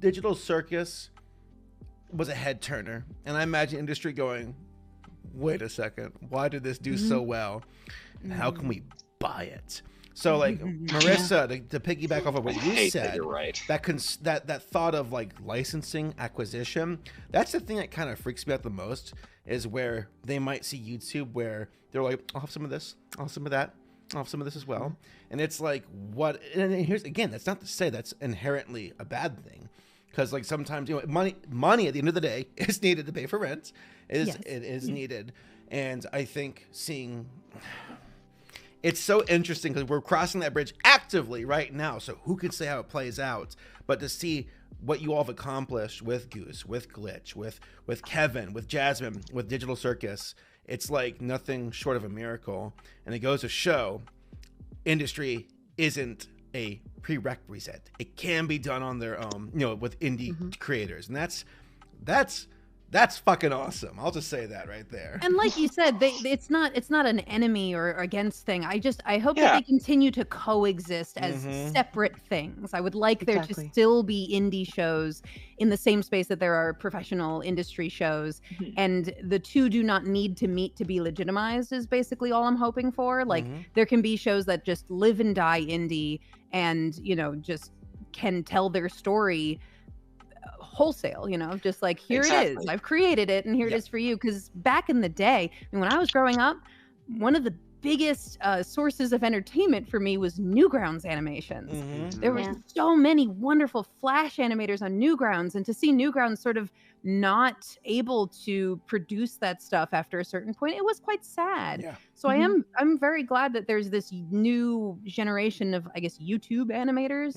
Digital Circus was a head turner, and I imagine industry going, wait a second, why did this do so well? And how can we buy it? So like Marissa, to piggyback off of what you said, you're right. that thought of like licensing, acquisition, that's the thing that kind of freaks me out the most, is where they might see YouTube where they're like, I'll have some of this, I'll have some of that, I'll have some of this as well. And it's like, what? And here's, again, that's not to say that's inherently a bad thing. Because like sometimes money at the end of the day is needed to pay for rent. It is needed, and I think it's so interesting because we're crossing that bridge actively right now. So who can say how it plays out? But to see what you all have accomplished with Goose, with Glitch, with Kevin, with Jasmine, with Digital Circus, it's like nothing short of a miracle. And it goes to show, industry isn't a prerequisite. It can be done on their own, with indie creators, and that's fucking awesome. I'll just say that right there. And like you said, it's not an enemy or against thing. I hope that they continue to coexist as separate things. I would like there to still be indie shows in the same space that there are professional industry shows, and the two do not need to meet to be legitimized is basically all I'm hoping for. Like there can be shows that just live and die indie and just can tell their story wholesale, just like, here it is, I've created it, and here it is for you. Because back in the day, when I was growing up, one of the biggest sources of entertainment for me was Newgrounds animations. There were so many wonderful Flash animators on Newgrounds, and to see Newgrounds sort of not able to produce that stuff after a certain point, it was quite sad. So I'm very glad that there's this new generation of, I guess, YouTube animators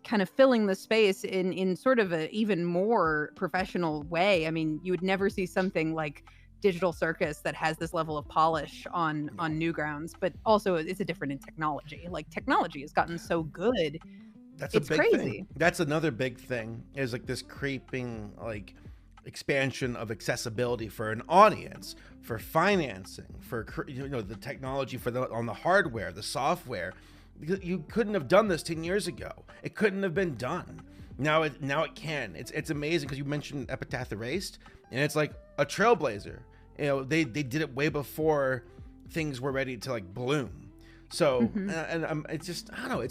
kind of filling the space in sort of a even more professional way. I mean, you would never see something like Digital Circus that has this level of polish on Newgrounds, but also it's a different in technology. Like, technology has gotten so good. It's crazy. Thing. That's another big thing, is like this creeping like expansion of accessibility for an audience, for financing, for the technology on the hardware, the software. You couldn't have done this 10 years ago. It couldn't have been done. Now it can. It's amazing, because you mentioned Epitaph Erased, and it's like a trailblazer. They did it way before things were ready to like bloom. So it's just, I don't know.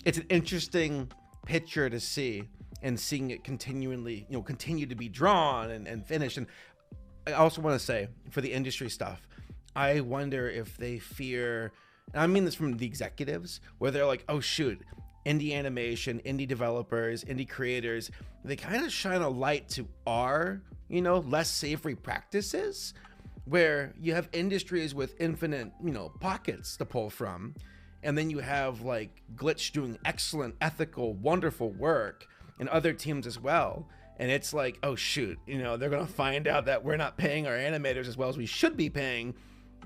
It's an interesting picture to see, and seeing it continually, continue to be drawn and finished. And I also want to say, for the industry stuff, I wonder if they fear, and I mean this from the executives, where they're like, oh shoot, indie animation, indie developers, indie creators, they kind of shine a light to our, less savory practices, where you have industries with infinite, pockets to pull from. and then you have like Glitch doing excellent, ethical, wonderful work, and other teams as well. And it's like, oh shoot, they're gonna find out that we're not paying our animators as well as we should be paying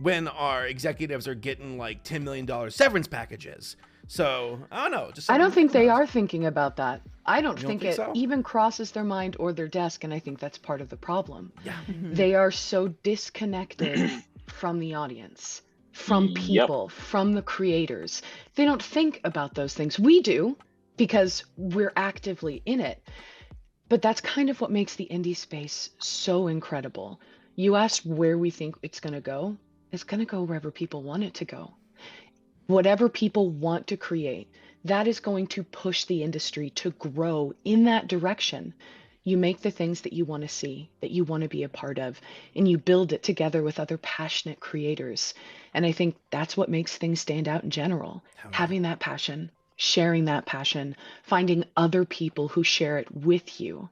when our executives are getting like $10 million severance packages. So I don't know. I don't think they are thinking about that. I don't think it so? even crosses their mind or their desk, and I think that's part of the problem. Yeah. They are so disconnected from the audience, from people, from the creators. They don't think about those things. We do, because we're actively in it. But that's kind of what makes the indie space so incredible. You asked where we think it's going to go. It's going to go wherever people want it to go. Whatever people want to create, that is going to push the industry to grow in that direction. You make the things that you want to see, that you want to be a part of, and you build it together with other passionate creators. And I think that's what makes things stand out in general. Having that passion, sharing that passion, finding other people who share it with you.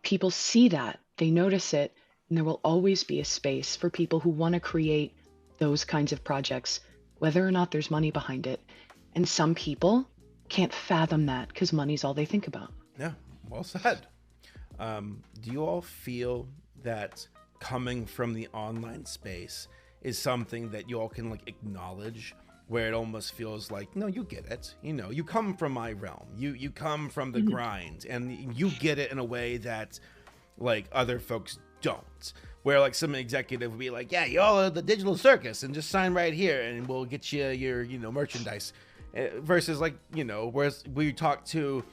People see that, they notice it, and there will always be a space for people who want to create those kinds of projects, whether or not there's money behind it. And some people can't fathom that because money's all they think about. Yeah, well said. Do you all feel that coming from the online space is something that you all can like acknowledge, where it almost feels like, no, you get it. You come from my realm. You come from the grind, and you get it in a way that like other folks don't. Where like some executive would be like, yeah, y'all are the digital circus and just sign right here and we'll get you your, merchandise. Versus like, whereas we talk to,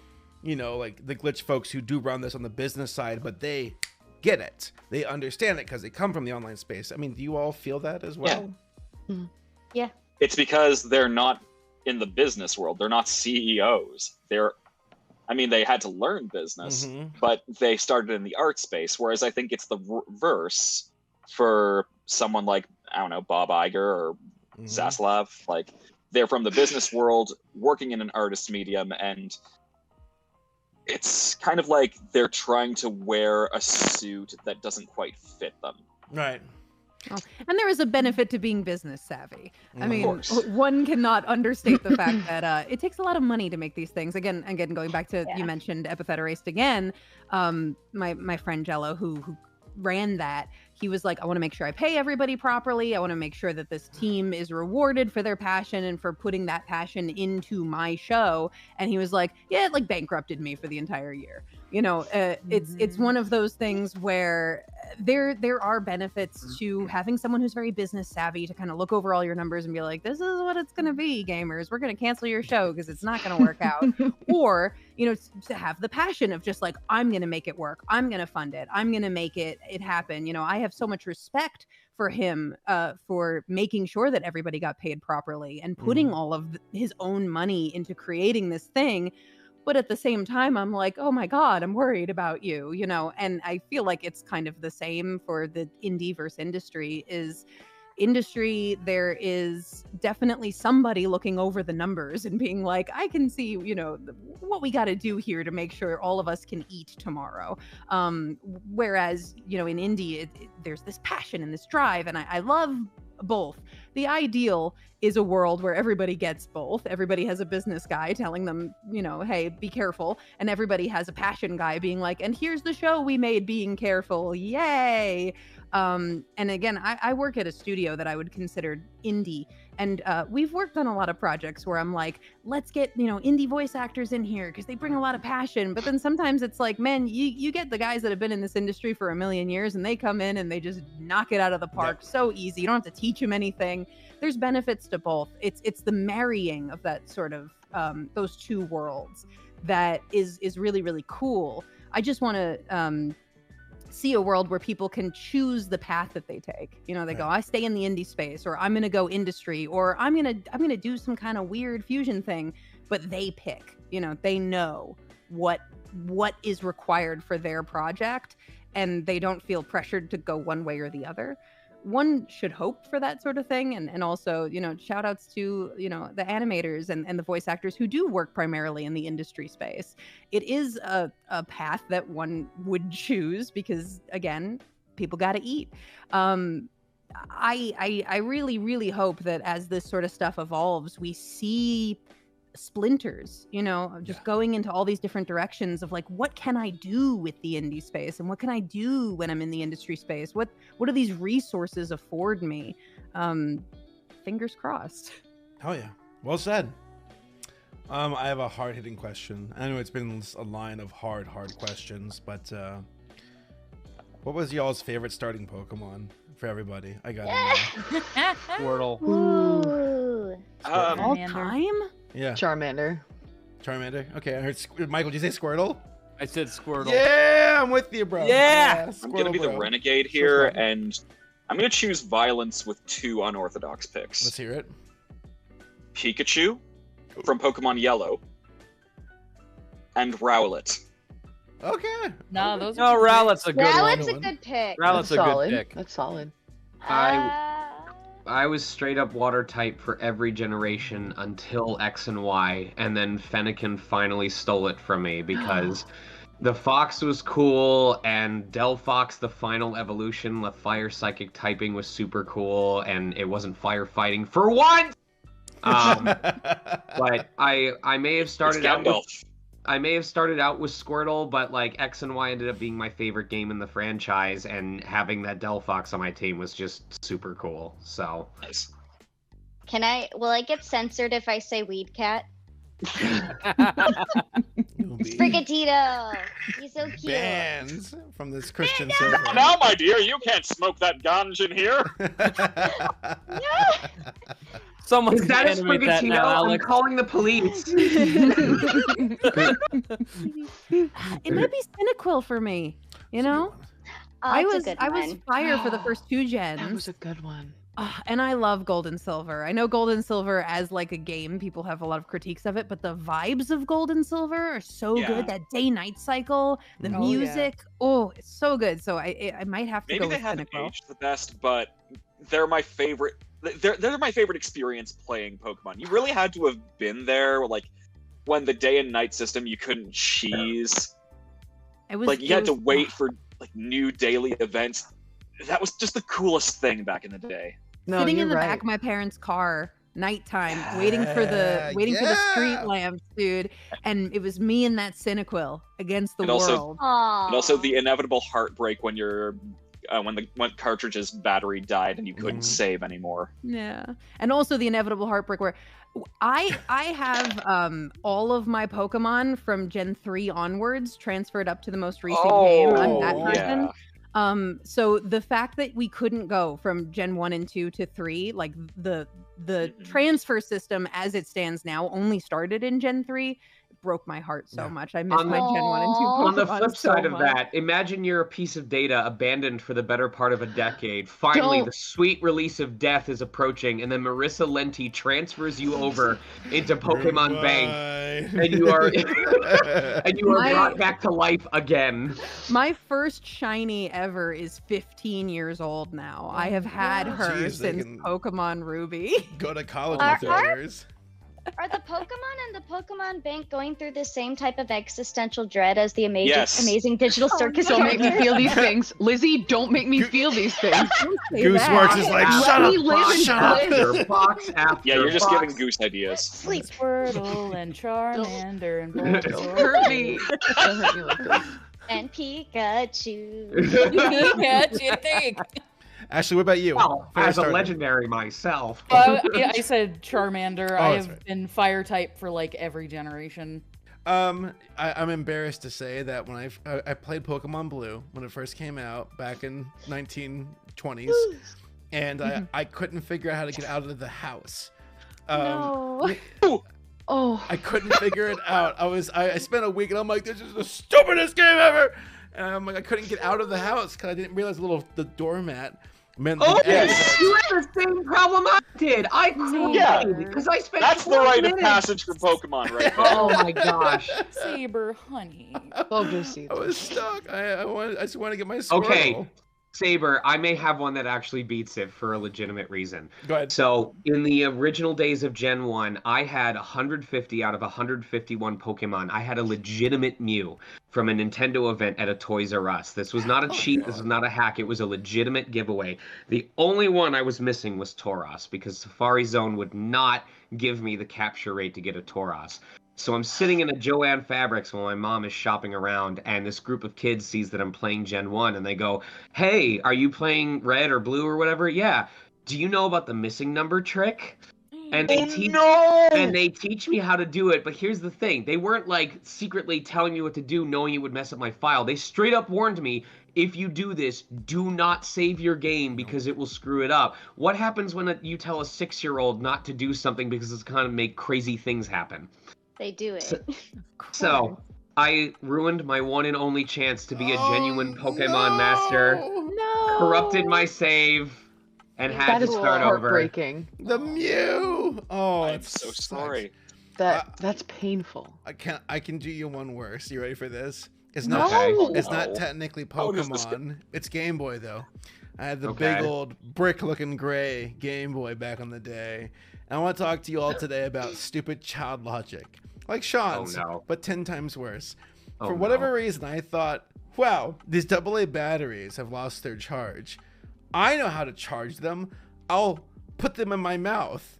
like the Glitch folks who do run this on the business side, but they get it. They understand it because they come from the online space. I mean, do you all feel that as well? Yeah. It's because they're not in the business world. They're not CEOs. They had to learn business, but they started in the art space. Whereas I think it's the reverse for someone like, I don't know, Bob Iger or Zaslav. Like, they're from the business world, working in an artist medium, and it's kind of like they're trying to wear a suit that doesn't quite fit them. Right. Oh, and there is a benefit to being business savvy. I mean, course. one cannot understate the fact that it takes a lot of money to make these things. Again, going back to, you mentioned Epithet Erased again, my friend Jello, who ran that, he was like, I want to make sure I pay everybody properly. I want to make sure that this team is rewarded for their passion and for putting that passion into my show. And he was like, yeah, it like bankrupted me for the entire year. It's one of those things where there are benefits to having someone who's very business savvy to kind of look over all your numbers and be like, this is what it's going to be, gamers. We're going to cancel your show because it's not going to work out. Or, to have the passion of just like, I'm going to make it work. I'm going to fund it. I'm going to make it happen. I have so much respect for him for making sure that everybody got paid properly and putting all of his own money into creating this thing. But at the same time, I'm like, oh my God, I'm worried about you, and I feel like it's kind of the same for the indie versus industry. There is definitely somebody looking over the numbers and being like, I can see, what we got to do here to make sure all of us can eat tomorrow. Whereas, in indie, there's this passion and this drive, and I love both. The ideal is a world where everybody gets both. Everybody has a business guy telling them, hey, be careful. And everybody has a passion guy being like, and here's the show we made, being careful. Yay. And again, I work at a studio that I would consider indie. And we've worked on a lot of projects where I'm like, let's get, indie voice actors in here because they bring a lot of passion. But then sometimes it's like, man, you get the guys that have been in this industry for a million years and they come in and they just knock it out of the park so easy. You don't have to teach them anything. There's benefits to both. It's the marrying of that sort of those two worlds that is really, really cool. I just want to see a world where people can choose the path that they take. They go, I stay in the indie space, or I'm going to go industry, or I'm going to do some kind of weird fusion thing, but they pick, they know what is required for their project, and they don't feel pressured to go one way or the other. One should hope for that sort of thing. And also, shout outs to, the animators and the voice actors who do work primarily in the industry space. It is a path that one would choose because, again, people got to eat. I really, really hope that as this sort of stuff evolves, we see splinters, just going into all these different directions of like, what can I do with the indie space, and what can I do when I'm in the industry space? What do these resources afford me? Fingers crossed. Oh yeah, well said. I have a hard-hitting question. I know it's been a line of hard questions, but what was y'all's favorite starting Pokemon for everybody? I got it. Squirtle. Ooh. All Charmander. time? Yeah, Charmander. Charmander. Okay, I heard. Michael, did you say Squirtle? I said Squirtle. Yeah, I'm with you, bro. Yeah! I'm gonna be the bro. renegade here, Squirtle. and I'm gonna choose violence with 2 unorthodox picks. Let's hear it. Pikachu from Pokemon Yellow, and Rowlet. Okay. No, those No, are Rowlet's a good Rowlet's one. a good pick. Rowlet's a solid. good pick. That's solid. I was straight up water type for every generation until X and Y, and then Fennekin finally stole it from me because the Fox was cool, and Delphox, the final evolution, the fire psychic typing was super cool, and it wasn't firefighting for once. But I may have started out with, Squirtle, but like X and Y ended up being my favorite game in the franchise, and having that Delphox on my team was just super cool. So Nice. Will I get censored if I say Weed Cat? You'll be Sprigatito! He's so cute. bans from this Christian server. Now, my dear, you can't smoke that ganj in here. Someone's is gonna that a animate that Sprigatito? now, I'm Alex. calling the police. It might be Cyniquil for me, Oh, I it's a was good one. fire for the first 2 gens. That was a good one. And I love Gold and Silver. I know Gold and Silver as like a game, people have a lot of critiques of it, but the vibes of Gold and Silver are so Yeah. good. That day-night cycle, the Oh, yeah. music, it's so good. So I might have to Maybe go they with haven't Cyniquil. aged the best, but they're my favorite. They're my favorite experience playing Pokemon. You really had to have been there, like when the day and night system you couldn't cheese. It was Like you it had to was- wait for like new daily events. That was just the coolest thing back in the day. No, sitting in you're the right. back of my parents' car, nighttime, waiting for the street Yeah. lamps, dude. And it was me and that Cyniquil against the And also- world. Aww. And also the inevitable heartbreak when your when cartridge's battery died and you couldn't Mhm. save anymore. Yeah, and also the inevitable heartbreak where I have all of my Pokemon from Gen 3 onwards transferred up to the most recent game. I'm that Oh, person. yeah. So the fact that we couldn't go from Gen 1 and 2 to 3, like the transfer system as it stands now only started in Gen 3, broke my heart so Yeah. much. I missed On my Gen 1 and 2 Aw. Pokemon On the flip so side of much. that, imagine you're a piece of data abandoned for the better part of a decade. Finally, Don't- the sweet release of death is approaching, and then Marissa Lenti transfers you over into Pokemon Bank, and you are My- brought back to life again. My first shiny ever is 15 years old now. I have had her Jeez, they since can- Pokemon Ruby. Go to college Are- in 3 years. Are the Pokemon and the Pokemon Bank going through the same type of existential dread as the amazing, Yes. amazing digital circus? Don't make me characters? feel these things. Lizzie, don't make me feel these things. Don't say Gooseworks that. is like, Let shut me up, live in shut up. bliss. Box after Yeah, you're just box. giving Goose ideas. Sleep. Squirtle and Charmander and Don't Bulbasaur. hurt me. Don't hurt me like this. And Pikachu. Yeah, what you think? Ashley, what about you? Well, Fair as a start. legendary myself. Yeah, I said Charmander. Oh, I that's have right. been fire type for like every generation. I'm embarrassed to say that when I played Pokemon Blue when it first came out back in 1920s, and I couldn't figure out how to get out of the house. No. Oh, I couldn't figure it out. I spent a week and I'm like, this is the stupidest game ever. And I'm like, I couldn't get out of the house because I didn't realize the doormat meant the Oh, exit. you had the same problem I did. I cried Yeah. because I spent. That's the 20 rite of minutes. passage for Pokemon, right? Oh my gosh. Saber honey. Bulbasaur. I was stuck. I just want to get my Squirtle. Okay. Saber, I may have one that actually beats it for a legitimate reason. Go ahead. So, in the original days of Gen 1, I had 150 out of 151 Pokemon. I had a legitimate Mew from a Nintendo event at a Toys R Us. This was not a cheat. This was not a hack. It was a legitimate giveaway. The only one I was missing was Tauros, because Safari Zone would not give me the capture rate to get a Tauros. So I'm sitting in a Joanne Fabrics while my mom is shopping around, and this group of kids sees that I'm playing Gen 1, and they go, "Hey, are you playing red or blue or whatever?" "Yeah." "Do you know about the missing number trick?" And they teach me how to do it. But here's the thing. They weren't like secretly telling me what to do, knowing it would mess up my file. They straight up warned me, if you do this, do not save your game because it will screw it up. What happens when you tell a 6-year-old not to do something because it's going to make crazy things happen? They do it. So I ruined my one and only chance to be a genuine Pokemon master. No. Corrupted my save and had That to is start over. heartbreaking. The Mew. Oh, I'm it's so sorry. That's painful. I can do you one worse. You ready for this? It's No. not. Okay. It's not No. technically How does this Pokemon. It's Game Boy though. I had the Okay. big old brick-looking gray Game Boy back in the day. And I want to talk to you all today about stupid child logic, like Sean's, no. but 10 times worse. Oh, For whatever no. reason, I thought, wow, these AA batteries have lost their charge. I know how to charge them. I'll put them in my mouth.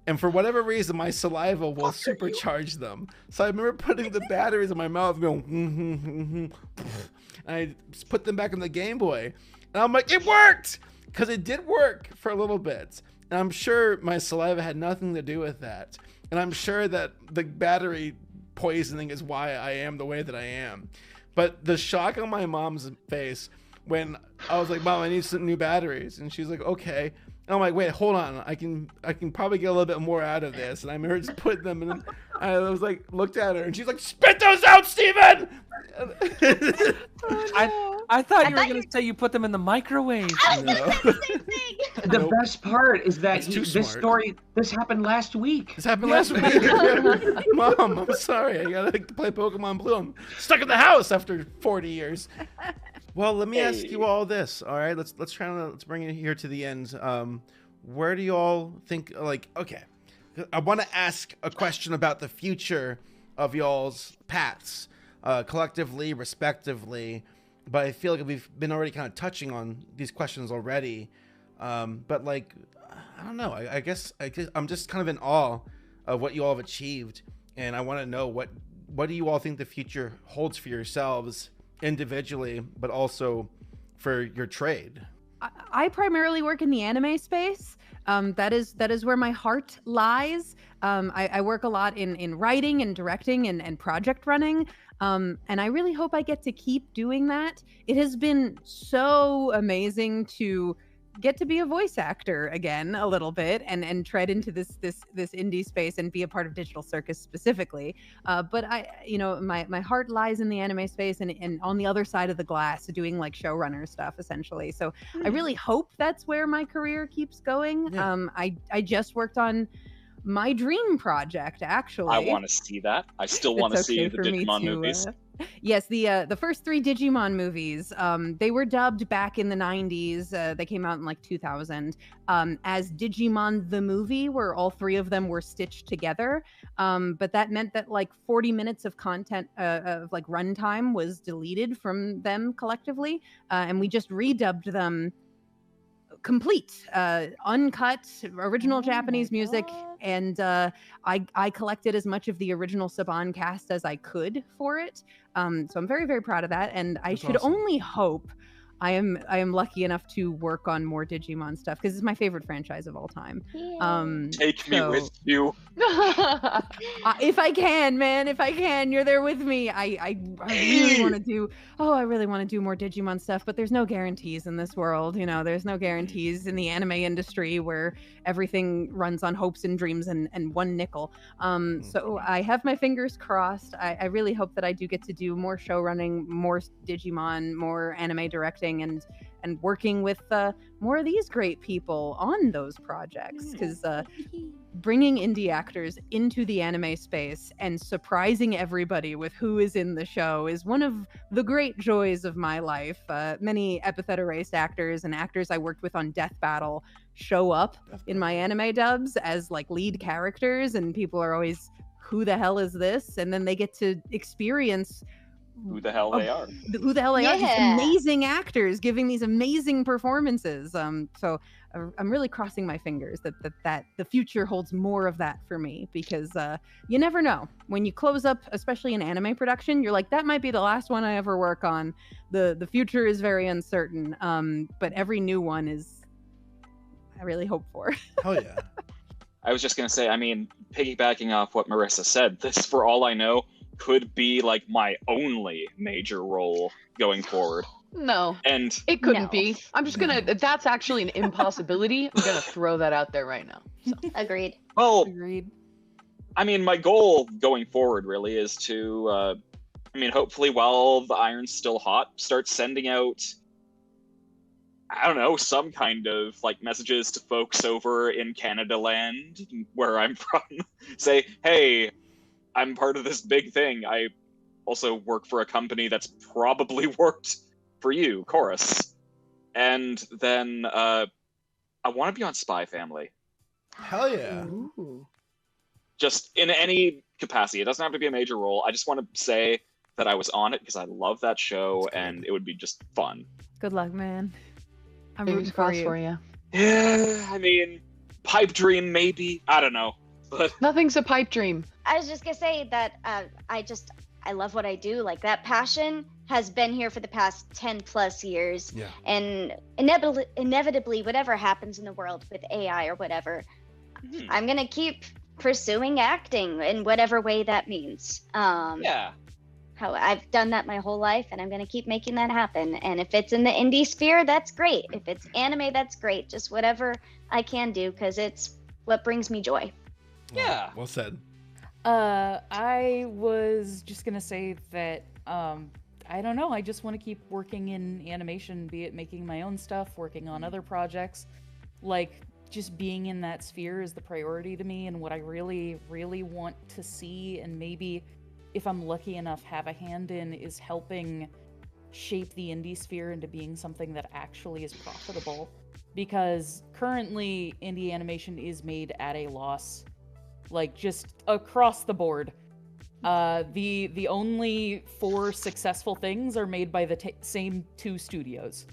And for whatever reason, my saliva will supercharge them. So I remember putting the batteries in my mouth and going, and I put them back in the Game Boy. And I'm like, it worked! Because it did work for a little bit. And I'm sure my saliva had nothing to do with that. And I'm sure that the battery poisoning is why I am the way that I am. But the shock on my mom's face when I was like, "Mom, I need some new batteries," and she's like, "Okay." And I'm like, "Wait, hold on. I can probably get a little bit more out of this." And I remember just putting them in. I was like, looked at her, and she's like, "Spit those out, Steven!" I thought you were going to say you put them in the microwave. No. The Nope. best part is that That's too smart. this happened last week. This happened last week. Mom, I'm sorry. I gotta play Pokemon Blue. I'm stuck in the house after 40 years. Well, let me ask you all this. All right, let's bring it here to the end. Where do you all think? Like, okay, I want to ask a question about the future of y'all's paths, collectively, respectively. But I feel like we've been already kind of touching on these questions already. But like, I don't know. I guess I'm just kind of in awe of what you all have achieved, and I want to know what do you all think the future holds for yourselves individually, but also for your trade. I primarily work in the anime space. That is where my heart lies. I work a lot in writing and directing and project running. And I really hope I get to keep doing that. It has been so amazing to get to be a voice actor again a little bit and tread into this indie space and be a part of Digital Circus specifically. But my heart lies in the anime space and on the other side of the glass doing like showrunner stuff essentially. So I really hope that's where my career keeps going. Yeah. I just worked on my dream project actually. I want to see that. I still want to see the Digimon movies. Yes, the first 3 Digimon movies, they were dubbed back in the 90s. They came out in like 2000 as Digimon the movie, where all 3 of them were stitched together. But that meant that like 40 minutes of content of like runtime was deleted from them collectively, and we just redubbed them complete, uncut, original Japanese music. And I collected as much of the original Saban cast as I could for it. So I'm very, very proud of that. And I That's should awesome. only hope I am lucky enough to work on more Digimon stuff because it's my favorite franchise of all time. Take me so- with you. If I can, man, if I can, you're there with me. I really want to do. Oh, I really want to do more Digimon stuff, but there's no guarantees in this world. You know, there's no guarantees in the anime industry where everything runs on hopes and dreams and one nickel. So I have my fingers crossed. I really hope that I do get to do more show running, more Digimon, more anime directing, and and working with more of these great people on those projects, because bringing indie actors into the anime space and surprising everybody with who is in the show is one of the great joys of my life. Many epithet erased actors and actors I worked with on Death Battle show up in my anime dubs as like lead characters, and people are always, who the hell is this? And then they get to experience Who the hell they are. who the hell they are, just Yeah. amazing actors giving these amazing performances. So I'm really crossing my fingers that the future holds more of that for me, because you never know. When you close up, especially in anime production, you're like, that might be the last one I ever work on. The future is very uncertain, but every new one is, I really hope for. Hell yeah. I was just gonna say, I mean, piggybacking off what Marissa said, this, for all I know, could be like my only major role going forward. No, And it couldn't No. be. I'm just gonna. That's actually an impossibility. I'm gonna throw that out there right now. Agreed. well, Agreed. I mean, my goal going forward really is to, I mean, hopefully while the iron's still hot, start sending out, I don't know, some kind of like messages to folks over in Canada land, where I'm from. Say, hey, I'm part of this big thing. I also work for a company that's probably worked for you, Chorus. And then I want to be on Spy Family. Hell yeah. Ooh. Just in any capacity. It doesn't have to be a major role. I just want to say that I was on it because I love that show, That's and good. it would be just fun. Good luck, man. I'm Fingers rooting crossed you. for you. Yeah, I mean, pipe dream maybe. I don't know. But Nothing's a pipe dream. I was just gonna say that I love what I do. Like, that passion has been here for the past 10 plus years. Yeah. And inevitably, whatever happens in the world with AI or whatever, I'm gonna keep pursuing acting in whatever way that means. yeah. How I've done that my whole life, and I'm gonna keep making that happen. And if it's in the indie sphere, that's great. If it's anime, that's great. Just whatever I can do, because it's what brings me joy. Yeah. Well said. I was just gonna say that I don't know. I just want to keep working in animation, be it making my own stuff, working on other projects. Like, just being in that sphere is the priority to me, and what I really, really want to see, and maybe if I'm lucky enough have a hand in, is helping shape the indie sphere into being something that actually is profitable. Because currently indie animation is made at a loss, like just across the board. The only 4 successful things are made by the same 2 studios,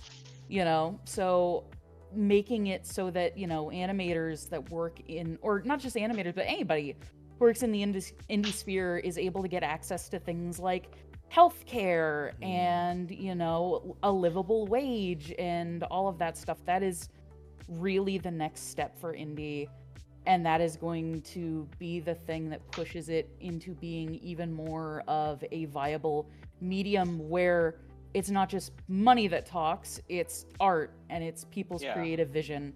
you know? So making it so that, you know, animators that work in, or not just animators, but anybody who works in the indie sphere is able to get access to things like healthcare and, you know, a livable wage and all of that stuff. That is really the next step for indie. And that is going to be the thing that pushes it into being even more of a viable medium, where it's not just money that talks, it's art and it's people's creative vision.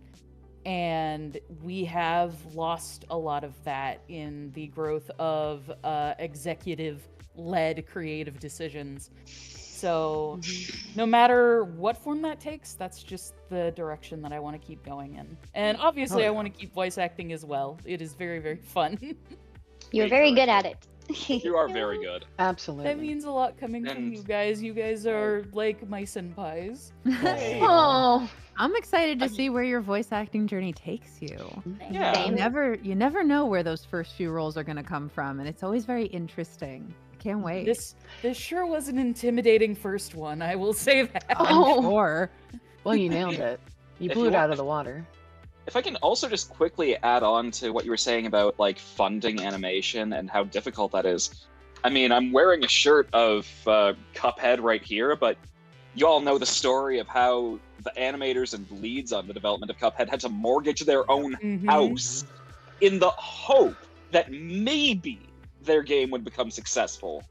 And we have lost a lot of that in the growth of executive-led creative decisions. So no matter what form that takes, that's just the direction that I want to keep going in. And obviously, I want to keep voice acting as well. It is very, very fun. You're very good at it. You are very good. Absolutely. That means a lot coming from And- you guys. You guys are like my senpais. Oh, I'm excited to see where your voice acting journey takes you. Yeah. You never know where those first few roles are going to come from, and it's always very interesting. I can't wait. This sure was an intimidating first one, I will say that. Oh. Sure. well, you nailed it. You If blew you it want- out of the water. If I can also just quickly add on to what you were saying about like funding animation and how difficult that is. I mean, I'm wearing a shirt of Cuphead right here, but you all know the story of how the animators and leads on the development of Cuphead had to mortgage their own Mhm. house in the hope that maybe their game would become successful.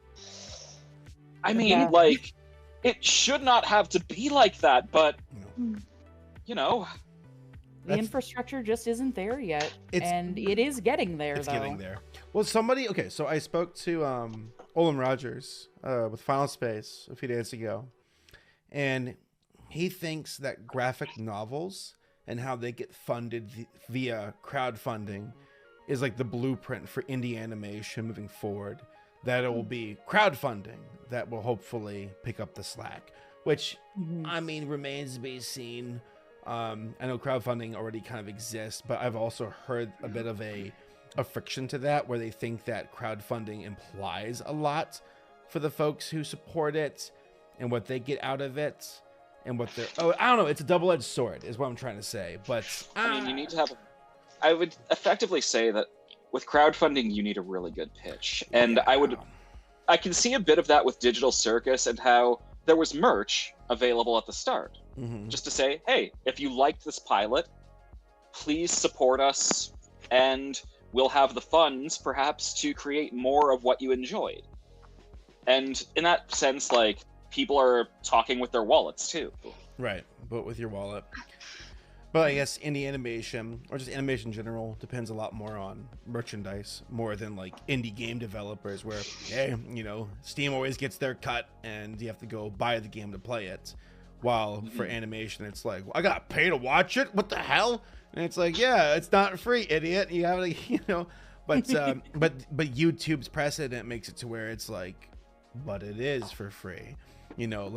I mean, Yeah. like, it should not have to be like that, but, you know, The infrastructure just isn't there yet, It's- and it is getting there, It's though. getting there. Well, okay, so I spoke to Olin Rogers with Final Space a few days ago, and he thinks that graphic novels and how they get funded via crowdfunding is like the blueprint for indie animation moving forward. That it will be crowdfunding that will hopefully pick up the slack, which I mean remains to be seen. I know crowdfunding already kind of exists, but I've also heard a bit of a friction to that, where they think that crowdfunding implies a lot for the folks who support it and what they get out of it and what they're, I don't know, it's a double-edged sword is what I'm trying to say. But I mean, you need to have I would effectively say that with crowdfunding you need a really good pitch, and I can see a bit of that with Digital Circus and how there was merch available at the start, just to say, hey, if you liked this pilot, please support us and we'll have the funds perhaps to create more of what you enjoyed. And in that sense, like, people are talking with their wallets too. Right, but with your wallet. But I guess indie animation, or just animation in general, depends a lot more on merchandise, more than like indie game developers where, hey, you know, Steam always gets their cut and you have to go buy the game to play it. While for animation, it's like, well, I gotta pay to watch it? What the hell? And it's like, yeah, it's not free, idiot. You have to, you know, but YouTube's precedent makes it to where it's like, but it is for free. You know,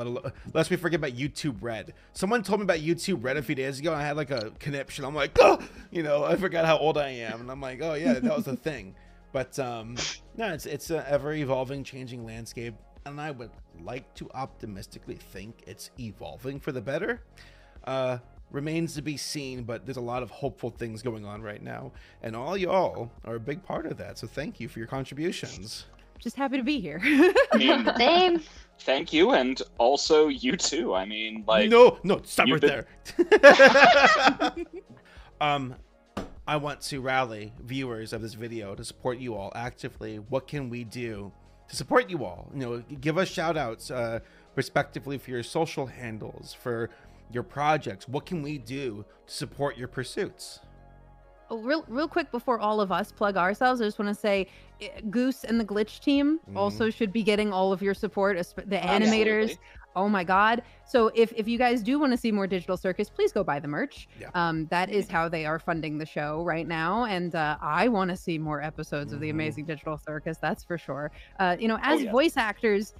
lest we forget about YouTube Red. Someone told me about YouTube Red a few days ago, and I had like a conniption. I'm like, oh, you know, I forgot how old I am, and I'm like, oh yeah, that was the thing. But no, it's an ever evolving, changing landscape, and I would like to optimistically think it's evolving for the better. Remains to be seen, but there's a lot of hopeful things going on right now, and all y'all are a big part of that. So thank you for your contributions. Just happy to be here. I mean, Same. thank you, and also you too. I mean, like, no, stop right been... there. I want to rally viewers of this video to support you all actively. What can we do to support you all? You know, give us shout outs, respectively, for your social handles, for your projects. What can we do to support your pursuits? Oh, real quick before all of us plug ourselves, I just want to say Goose and the Glitch team also should be getting all of your support, the animators. Absolutely. Oh my God. So if you guys do want to see more Digital Circus, please go buy the merch. Yeah. That is how they are funding the show right now. And I want to see more episodes of the amazing Digital Circus. That's for sure. You know, as voice actors,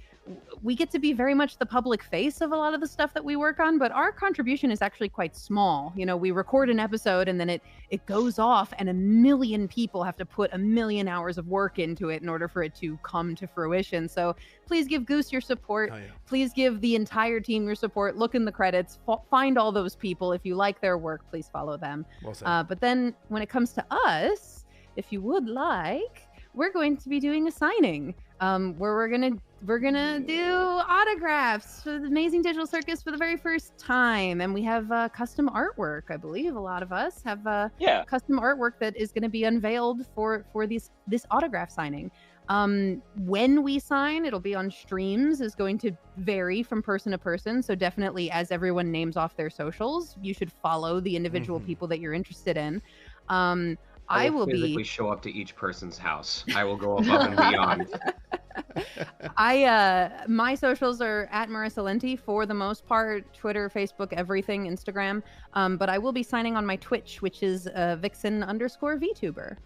we get to be very much the public face of a lot of the stuff that we work on, but our contribution is actually quite small. You know, we record an episode and then it goes off, and 1 million people have to put 1 million hours of work into it in order for it to come to fruition. So please give Goose your support. Oh, yeah. Please give the entire team your support. Look in the credits, find all those people. If you like their work, please follow them. Well said. But then when it comes to us, if you would like, we're going to be doing a signing where we're gonna do autographs for the amazing Digital Circus for the very first time, and we have custom artwork. I believe a lot of us have custom artwork that is going to be unveiled for this autograph signing. When we sign, it'll be on streams. Is going to vary from person to person, so definitely as everyone names off their socials, you should follow the individual people that you're interested in. I will physically show up to each person's house. I will go above and beyond. My socials are at Marissa Lenti for the most part, Twitter, Facebook, everything, Instagram. But I will be signing on my Twitch, which is Vixen_VTuber.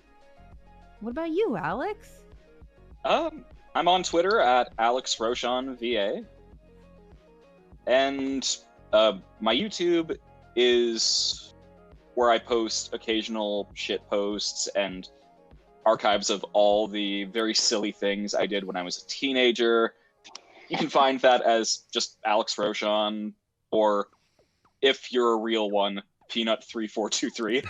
What about you, Alex? I'm on Twitter at AlexRoshanVA. And my YouTube is where I post occasional shit posts and archives of all the very silly things I did when I was a teenager. You can find that as just Alex Roshan, or if you're a real one, Peanut3423.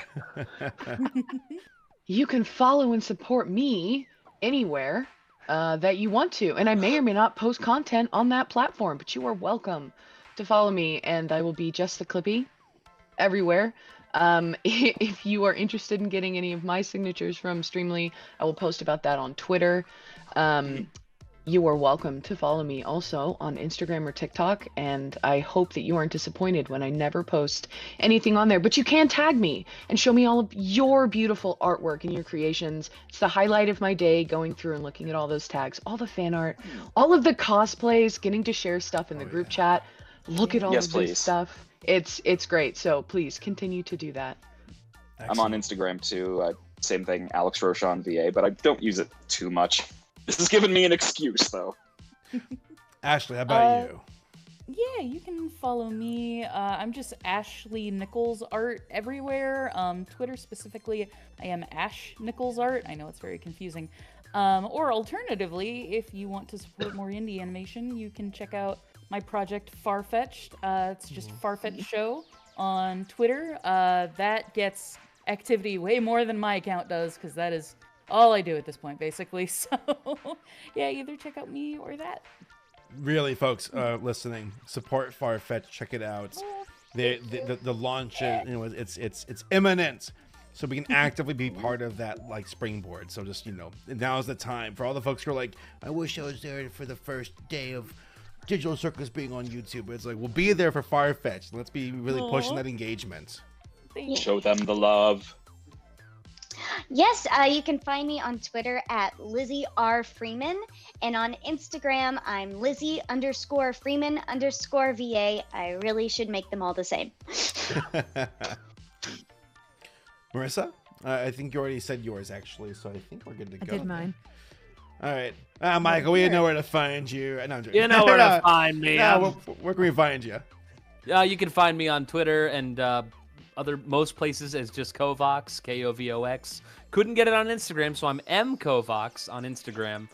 You can follow and support me anywhere that you want to, and I may or may not post content on that platform, but you are welcome to follow me, and I will be just the Clippy everywhere. If you are interested in getting any of my signatures from Streamily, I will post about that on Twitter. You are welcome to follow me also on Instagram or TikTok, and I hope that you aren't disappointed when I never post anything on there. But you can tag me and show me all of your beautiful artwork and your creations. It's the highlight of my day, going through and looking at all those tags, all the fan art, all of the cosplays, getting to share stuff in the group chat. look at all Yes, of please. this stuff. It's great. So please continue to do that. I'm on Instagram too. Same thing, Alex Roshan VA, but I don't use it too much. This has given me an excuse, though. Ashley, how about you? Yeah, you can follow me. I'm just Ashley Nichols Art everywhere. Twitter specifically, I am Ash Nichols Art. I know it's very confusing. Or alternatively, if you want to support more indie animation, you can check out my project Farfetched. It's just Farfetched Show on Twitter. That gets activity way more than my account does, because that is all I do at this point, basically. So, yeah, either check out me or that. Really, folks listening, support Farfetch. Check it out. The launch, it's imminent, so we can actively be part of that like springboard. So just now's the time for all the folks who are like, I wish I was there for the first day of Digital Circus being on YouTube. It's like, we'll be there for Farfetch. Let's be really pushing that engagement. Show them the love. Yes, you can find me on Twitter at Lizzie R. Freeman, and on Instagram, I'm Lizzie_Freeman_VA. I really should make them all the same. Marissa, I think you already said yours, actually, so I think we're good to go. I did mine. All right. Michael, we know where to find you. No, I'm joking. You know where to find me. Where can we find you? You can find me on Twitter and most places as just Kovox, Kovox. Couldn't get it on Instagram, so I'm mkovox on Instagram.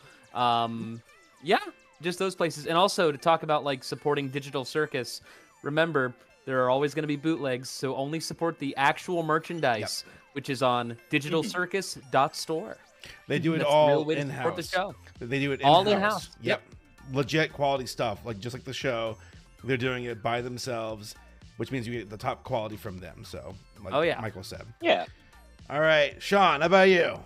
Yeah, just those places. And also to talk about like supporting Digital Circus, remember there are always going to be bootlegs, so only support the actual merchandise, which is on digitalcircus.store. They do it That's all the real way to in-house. support the show. They do it All in-house. in-house. Yep. Legit quality stuff, like just like the show. They're doing it by themselves, which means you get the top quality from them. So, like Michael said. Yeah. All right, Sean, how about you?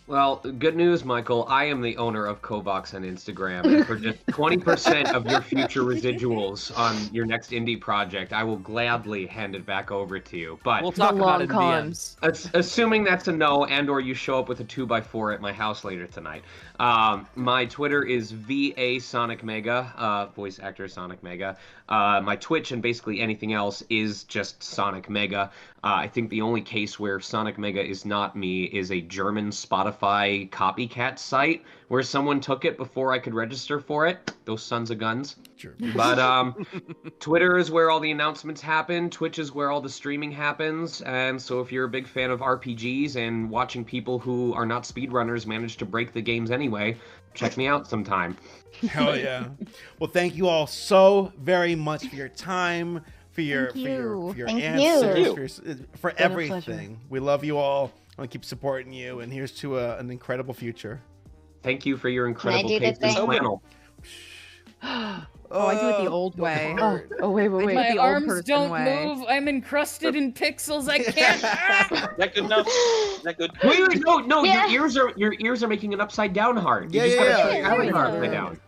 Well, good news, Michael. I am the owner of Kovox on Instagram. And for just 20% of your future residuals on your next indie project, I will gladly hand it back over to you. But We'll talk about it in DMs. assuming that's a no, and/or you show up with a 2x4 at my house later tonight. My Twitter is VA Sonic Mega, voice actor Sonic Mega. My Twitch and basically anything else is just Sonic Mega. I think the only case where Sonic Mega is not me is a German Spotify copycat site where someone took it before I could register for it. Those sons of guns. Sure. But Twitter is where all the announcements happen. Twitch is where all the streaming happens. And so if you're a big fan of RPGs and watching people who are not speedrunners manage to break the games anyway, check me out sometime. Hell yeah. Well, thank you all so very much for your time, for your Thank answers, you. for Been a pleasure. everything. We love you all. I want to keep supporting you, and here's to an incredible future. Thank you for your incredible do the taste in thing? flannel. Oh, I do it the old way. Wait. I My the old arms person don't way. move. I'm encrusted in pixels. I can't. Is that good enough? Is that good? Wait, no, Yeah. your ears are making an upside down heart. You Yeah, just yeah, gotta yeah. show your There we heart go. upside down.